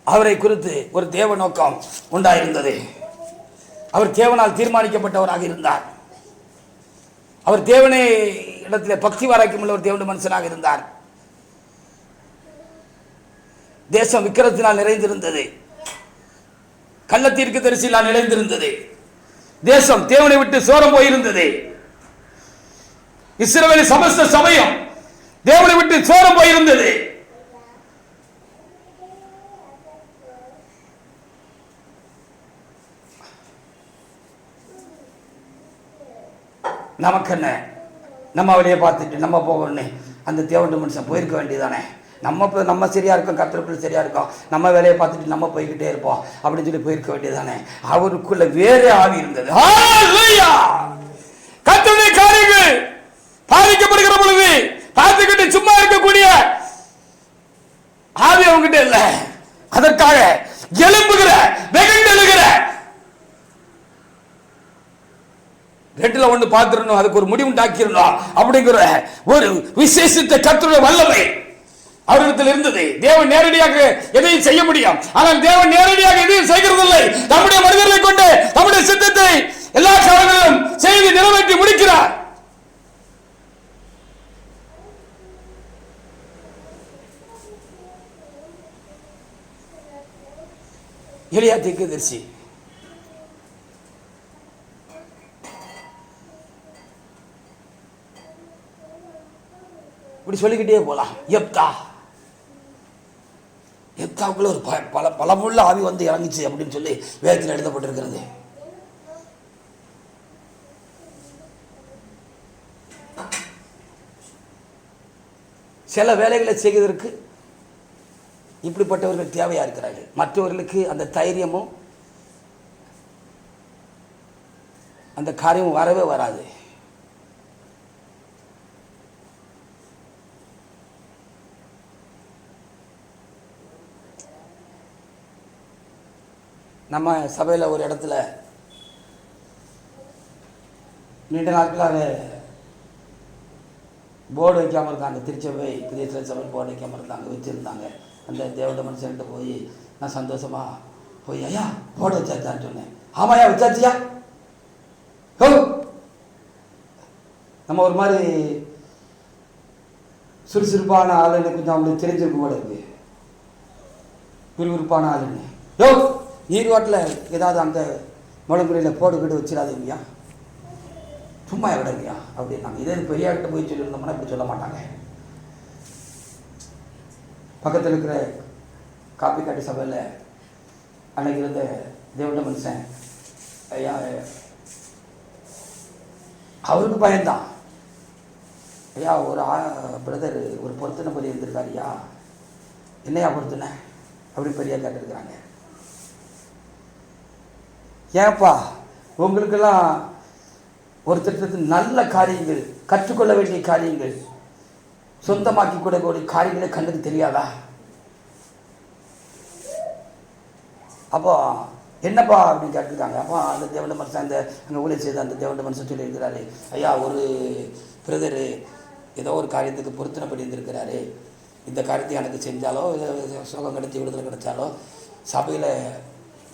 அவரை குறித்து ஒரு தேவ நோக்கம் உண்டாயிருந்தது. அவர் தேவனால் தீர்மானிக்கப்பட்டவராக இருந்தார். அவர் தேவனே இடத்திலே பக்தி வாராக்கியம் உள்ள ஒரு தேவனுடைய மனுஷனாக இருந்தார். தேசம் விக்கிரத்தினால் நிறைந்திருந்தது, கள்ள தீர்க்கதரிசியால் நிறைந்திருந்தது. தேசம் தேவனை விட்டு சோரம் போயிருந்தது. இஸ்ரவேல் சமஸ்த சமயம் தேவனை விட்டு சோரம் போயிருந்தது. நமக்கு என்ன, நம்ம அவளையே பார்த்துட்டு நம்ம போகணும். அந்த தேவனுடைய மனுஷன் போயிருக்க வேண்டியதானே. நம்ம சரியா இருக்கோம், கர்த்தருக்குள்ள சரியா இருக்கோம், நம்ம வேலையை பார்த்துட்டு நம்ம போய்கிட்டே இருப்போம் அப்படின்னு சொல்லி போயிருக்க வேண்டியதானே. அவருக்குள்ள வேற ஆவி இருந்தது. கர்த்தருடைய காரியங்கள் பாதிக்கப்படுகிற பொழுது பார்த்துக்கிட்டு சும்மா இருக்கக்கூடிய ஆவி அவங்ககிட்ட இல்ல. அதற்காக எழும்புகிற வெகுண்டெழுகிற ரெண்டுல ஒண்ணு பார்த்துடணும், அதுக்கு ஒரு முடிவுண்டாக்கிடணும் அப்படிங்கிற ஒரு விசேஷித்த கர்த்தருடைய வல்லமை அவரிடத்தில் இருந்தது. தேவன் நேரடியாக எதையும் செய்ய முடியும், ஆனால் தேவன் நேரடியாக எதையும் செய்கிறதில்லை. நம்முடைய மனிதர்களை கொண்டு நம்முடைய சித்தத்தை எல்லா காலங்களிலும் செய்து நிறைவேற்றி முடிக்கிறார். எலியா தீர்க்கதரிசி இப்படி சொல்லிக்கிட்டே போலாம். எப்தாவுக்குள்ள ஒரு பலமுள்ள ஆவி வந்து இறங்கிச்சு அப்படின்னு சொல்லி வேதத்தில் எழுதப்பட்டிருக்கிறது. சில வேலைகளை செய்வதற்கு இப்படிப்பட்டவர்கள் தேவையா இருக்கிறார்கள். மற்றவர்களுக்கு அந்த தைரியமும் அந்த காரியமும் வரவே வராது. நம்ம சபையில் ஒரு இடத்துல நீண்ட நாட்களாக போர்டு வைக்காமல் இருந்தாங்க. திருச்சபை புதிய சபை போர்டு வைக்காமல் இருந்தாங்க, வச்சுருந்தாங்க. அந்த தேவட மனுஷன்கிட்ட போய் நான் சந்தோஷமாக போய், ஐயா போர்டு வச்சாச்சான்னு சொன்னேன். ஆமாயா வச்சாச்சியா. ஹோ, நம்ம ஒரு மாதிரி சுறுசுறுப்பான ஆளுன்னு கொஞ்சம் அவங்களுக்கு தெரிஞ்சிருக்கும் போல இருக்கு. விறுவிறுப்பான ஆளுன்னு. யோ, ஈரோட்டில் ஏதாவது அந்த முழங்குறையில் போடுகிட்டு வச்சிடாதீங்கய்யா, சும்மா விடுங்கய்யா அப்படின்னாங்க. இதே பெரியார்கிட்ட போய் சொல்லியிருந்தோம்னா இப்படி சொல்ல மாட்டாங்க. பக்கத்தில் இருக்கிற காப்பி காட்டி சபையில் அன்னைக்கு இருந்த தேவட மனுஷன் ஐயா, அவருக்கு பயன்தான். ஐயா ஒரு பிரதர் ஒரு பொருத்தனை பறி இருந்திருக்காரு, ஐயா என்னையா பொருத்தனை அப்படி பெரியா கேட்டிருக்கிறாங்க. ஏப்பா உங்களுக்கெல்லாம் ஒரு திட்டத்தில் நல்ல காரியங்கள், கற்றுக்கொள்ள வேண்டிய காரியங்கள், சொந்தமாக்கி கூடக்கூடிய காரியங்களே கண்ணுக்கு தெரியாதா? அப்போ என்னப்பா அப்படின்னு கேட்டுருக்காங்க. அப்போ அந்த தேவண்ட மனுஷன், அந்த அங்கே ஊழியர் செய்த அந்த தேவண்ட மனுஷன் சொல்லியிருக்கிறாரு, ஐயா ஒரு பிரதரு ஏதோ ஒரு காரியத்துக்கு பொருத்தனை பண்ணி இருந்திருக்கிறாரு. இந்த காரியத்தை எனக்கு செஞ்சாலோ சுகம் கிடைச்சி விடுதலை கிடைச்சாலோ சபையில்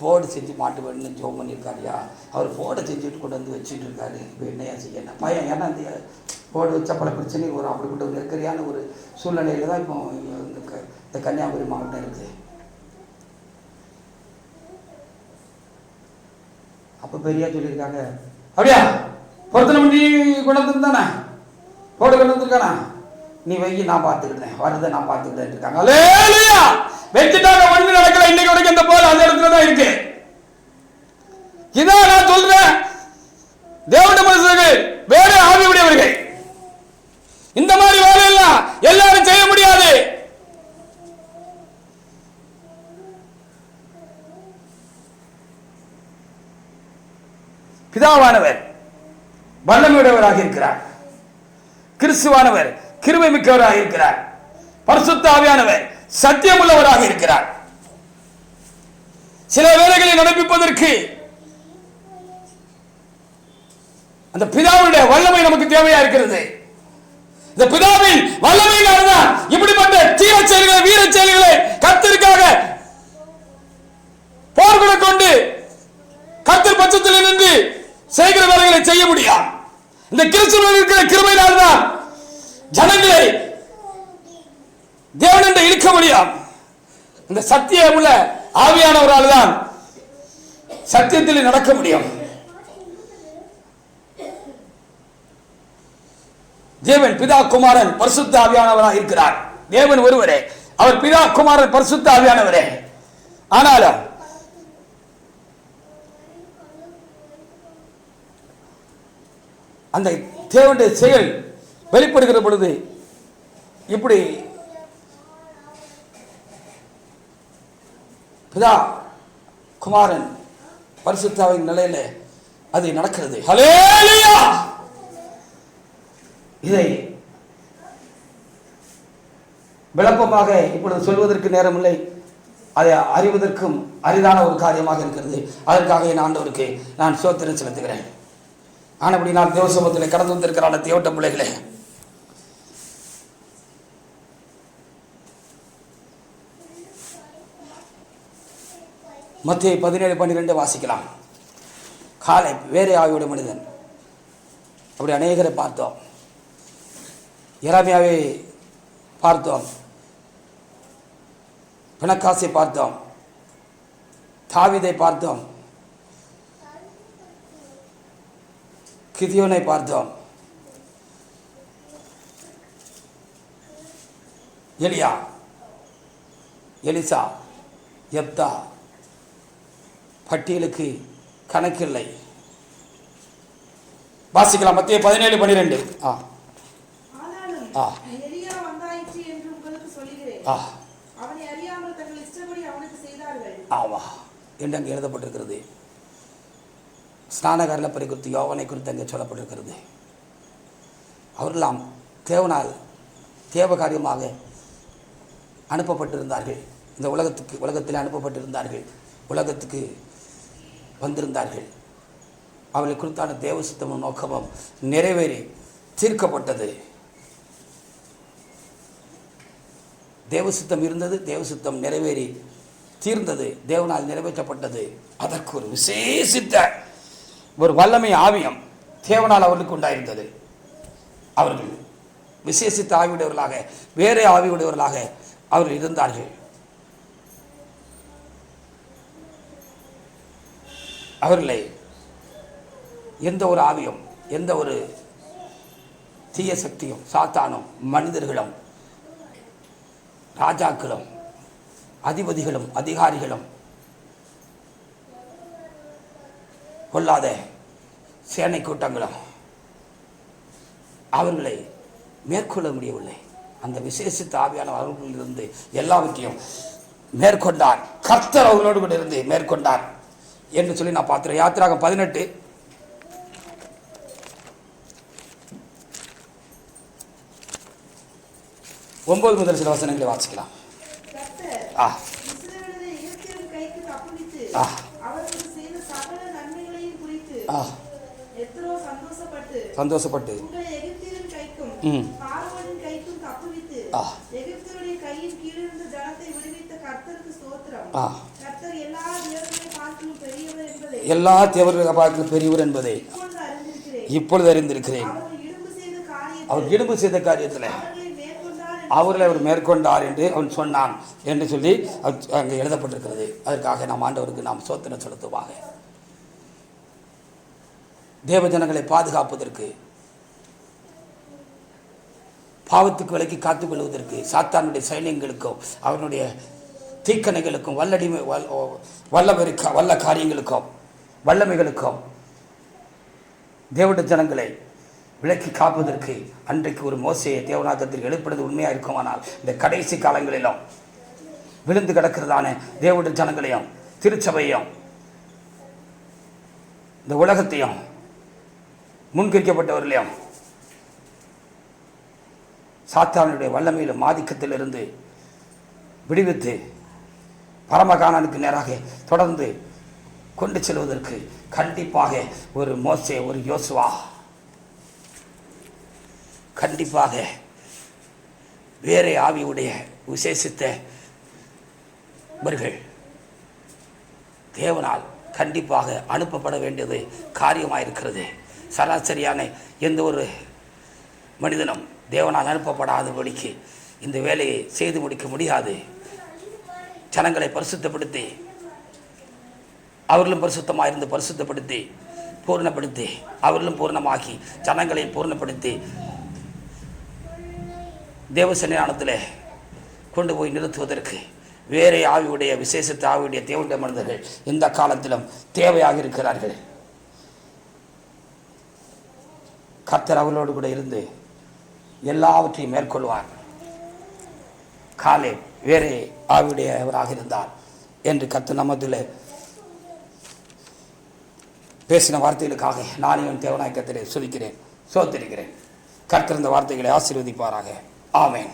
போர்டு செஞ்சு மாட்டு வேணும்னு ஜோம் பண்ணியிருக்காருயா. அவர் போர்டை செஞ்சுட்டு கொண்டு வந்து வச்சுட்டு இருக்காரு. இப்போ என்னையா செய்ய என்ன பையன், ஏன்னா அந்த போர்டு வச்சா பல பிரச்சனைகள் வரும். அப்படிப்பட்ட ஒரு நெருக்கடியான ஒரு சூழ்நிலையில் தான் இப்போ இந்த கன்னியாகுமரி மாவட்டம் இருக்குது. அப்போ பெரியா சொல்லியிருக்காங்க, அப்படியா பொருத்தனை பண்ணி கொண்டு வந்துருந்தானே, போர்டு கொண்டு வந்துருக்கானா, நீ வைகி நான் பார்த்துக்கிட்டேன், வரதை நான் பார்த்துக்கிட்டேன் இருக்காங்க. வச்சுட்டாங்க, ஒண்ணு நடக்கல. இன்னைக்கு வரைக்கும் அந்த போல அந்த இடத்துல தான் இருக்கு. இதான் நான் சொல்றேன், தேவனுடைய மனுஷர்கள் வேற ஆவி உடையவர்கள். இந்த மாதிரி வேலையெல்லாம் எல்லாரும் செய்ய முடியாது. பிதாவானவர் வல்லமையுடையவராக இருக்கிறார். கிறிஸ்துவானவர் கிருபை மிக்கவராக இருக்கிறார். பரிசுத்த ஆவியானவர் சத்தியமுள்ளவராக இருக்கிறார். சில வேலைகளை நடப்பிப்பதற்கு அந்த பிதாவுடைய வல்லமை நமக்கு தேவையா இருக்கிறது. இந்த பிதாவின் வல்லமையினால்தான் இப்படிப்பட்ட தீர செயல்களை, வீர செயல்களை கர்த்தருக்காக போர்களை கொண்டு கர்த்தர் பட்சத்தில் நின்று செய்கிற வேலைகளை செய்ய முடியும். இந்த கிறிஸ்துவில் இருக்கிற கிருபையினால்தான் ஜனங்களை தேவனண்டை இழுக்க முடியும். இந்த சத்தியம் உள்ள ஆவியானவரால் தான் சத்தியத்தில் நடக்க முடியும். தேவன் பிதா குமாரன் பரிசுத்த ஆவியானவராக இருக்கிறார். தேவன் ஒருவரே, அவர் பிதா குமாரன் பரிசுத்த ஆவியானவரே. ஆனாலும் அந்த தேவனுடைய செயல் வெளிப்படுகிற பொழுது இப்படி பிதா குமாரன் பரிசுத்தாவின் நிலையில அது நடக்கிறது. ஹல்லேலூயா! இதை விளப்பமாக இப்பொழுது சொல்வதற்கு நேரமில்லை. அதை அறிவதற்கும் அரிதான ஒரு காரியமாக இருக்கிறது. அதற்காக என் ஆண்டவருக்கு நான் ஸ்தோத்திரம் செலுத்துகிறேன். ஆனபடி நான் தேவசமூகத்தில் கடந்து வந்திருக்கிறான தேவட்ட பிள்ளைகளே, மத்தேயு 17:12 வாசிக்கலாம். காலை வேறே ஆவியோட மனிதன், அப்படி அநேகரை பார்த்தோம். எரேமியாவை பார்த்தோம், பிணக்காசை பார்த்தோம், தாவீதை பார்த்தோம், கிதியோனை பார்த்தோம், எலியா, எலிசா, யெப்தா, பட்டியலுக்கு கணக்கில்லை. வாசிக்கலாம் மத்தேயு 17:12. ஆமா என்று அங்கே எழுதப்பட்டிருக்கிறது. ஸ்நானகாரலப்பரை குறித்து யோவானை குறித்து அங்கே சொல்லப்பட்டிருக்கிறது. அவர்களெல்லாம் தேவனால் தேவ காரியமாக அனுப்பப்பட்டிருந்தார்கள். இந்த உலகத்தில் அனுப்பப்பட்டிருந்தார்கள், உலகத்துக்கு வந்திருந்தார்கள். அவர்களை குறித்தான தேவ சித்தமும் நோக்கமும் நிறைவேறி தீர்க்கப்பட்டது. தேவசித்தம் இருந்தது, தேவசித்தம் நிறைவேறி தீர்ந்தது, தேவனால் நிறைவேற்றப்பட்டது. அதற்கு ஒரு விசேஷித்த ஒரு வல்லமை ஆவியம் தேவனால் அவர்களுக்கு உண்டாயிருந்தது. அவர்கள் விசேஷித்த ஆவியுடையவர்களாக, வேறே ஆவியுடையவர்களாக அவர்கள் இருந்தார்கள். அவர்களை எந்த ஒரு ஆவியும், எந்த ஒரு தீய சக்தியும், சாத்தானும், மனிதர்களும், ராஜாக்களும், அதிபதிகளும், அதிகாரிகளும், கொள்ளாத சேனை கூட்டங்களும் அவர்களை மேற்கொள்ள முடியவில்லை. அந்த விசேஷித்த ஆவியான அவர்களிலிருந்து எல்லாவற்றையும் மேற்கொண்டார். கர்த்தர் அவர்களோடு கூட இருந்து மேற்கொண்டார் என்று சொல்லி நான் பார்க்கிறேன். யாத்திராகம் 18 9 முதல் சில வசனங்களை வாசிக்கலாம். சந்தோஷப்பட்டு எல்லா தேவர்களை பார்த்து பெரியவர் என்பதை இப்பொழுது அறிந்திருக்கிறேன். அவர் இடும்பு செய்த காரியத்தில் அவர்களை அவர் மேற்கொண்டார் என்று அவன் சொன்னான் என்று சொல்லி அங்கே எழுதப்பட்டிருக்கிறது. அதற்காக நாம் ஆண்டவருக்கு நாம் ஸ்தோத்திரம் செலுத்துவாக. தேவ ஜனங்களை பாதுகாப்பதற்கு, பாவத்துக்கு விலக்கி காத்துக்கொள்வதற்கு, சாத்தானுடைய சைன்யங்களுக்கும் அவனுடைய தீக்கணைகளுக்கும் வல்ல காரியங்களுக்கும் வல்லமைகளுக்கும் தேவனுடைய ஜனங்களை விலக்கி காப்பதற்கு அன்றைக்கு ஒரு மோசையை தேவநாயகத்தில் எழுப்பினது உண்மையாக இருக்குமானால், இந்த கடைசி காலங்களிலும் விழுந்து கிடக்கிறதான தேவனுடைய ஜனங்களையும், திருச்சபையும், இந்த உலகத்தையும், முன்குறிக்கப்பட்டவர்களையும் சாத்தானுடைய வல்லமையிலும் ஆதிக்கத்திலிருந்து விடுவித்து பரமகானனுக்கு நேராக தொடர்ந்து கொண்டு செல்வதற்கு கண்டிப்பாக ஒரு மோசே, ஒரு யோசுவா, கண்டிப்பாக வேறே ஆவியுடைய விசேஷித்தவர்கள் தேவனால் கண்டிப்பாக அனுப்பப்பட வேண்டியது காரியமாயிருக்கிறது. சராசரியான எந்த ஒரு மனிதனும் தேவனால் அனுப்பப்படாதபடிக்கு இந்த வேலையை செய்து முடிக்க முடியாது. ஜனங்களை பரிசுத்தப்படுத்தி, அவர்களும் பரிசுத்தமாக இருந்து பரிசுத்தப்படுத்தி பூர்ணப்படுத்தி, அவர்களும் பூர்ணமாக்கி ஜனங்களை பூர்ணப்படுத்தி தேவ சன்னிதானத்தில் கொண்டு போய் நிறுத்துவதற்கு வேறே ஆவியுடைய விசேஷத்த ஆவியுடைய தேவனுடைய மனிதர்கள் இந்த காலத்திலும் தேவையாக இருக்கிறார்கள். கர்த்தர் அவர்களோடு கூட இருந்து எல்லாவற்றையும் மேற்கொள்வார். காலே வேறே ஆவியுடையவராக இருந்தார் என்று கர்த்தர் நம்மத்தில் பேசின வார்த்தைகளுக்காக நான் என் தேவனாய் கர்த்தரை சொல்லிக்கிறேன், சோத்திருக்கிறேன். கர்த்தர் இந்த வார்த்தைகளை ஆசீர்வதிப்பாராக. ஆமென்.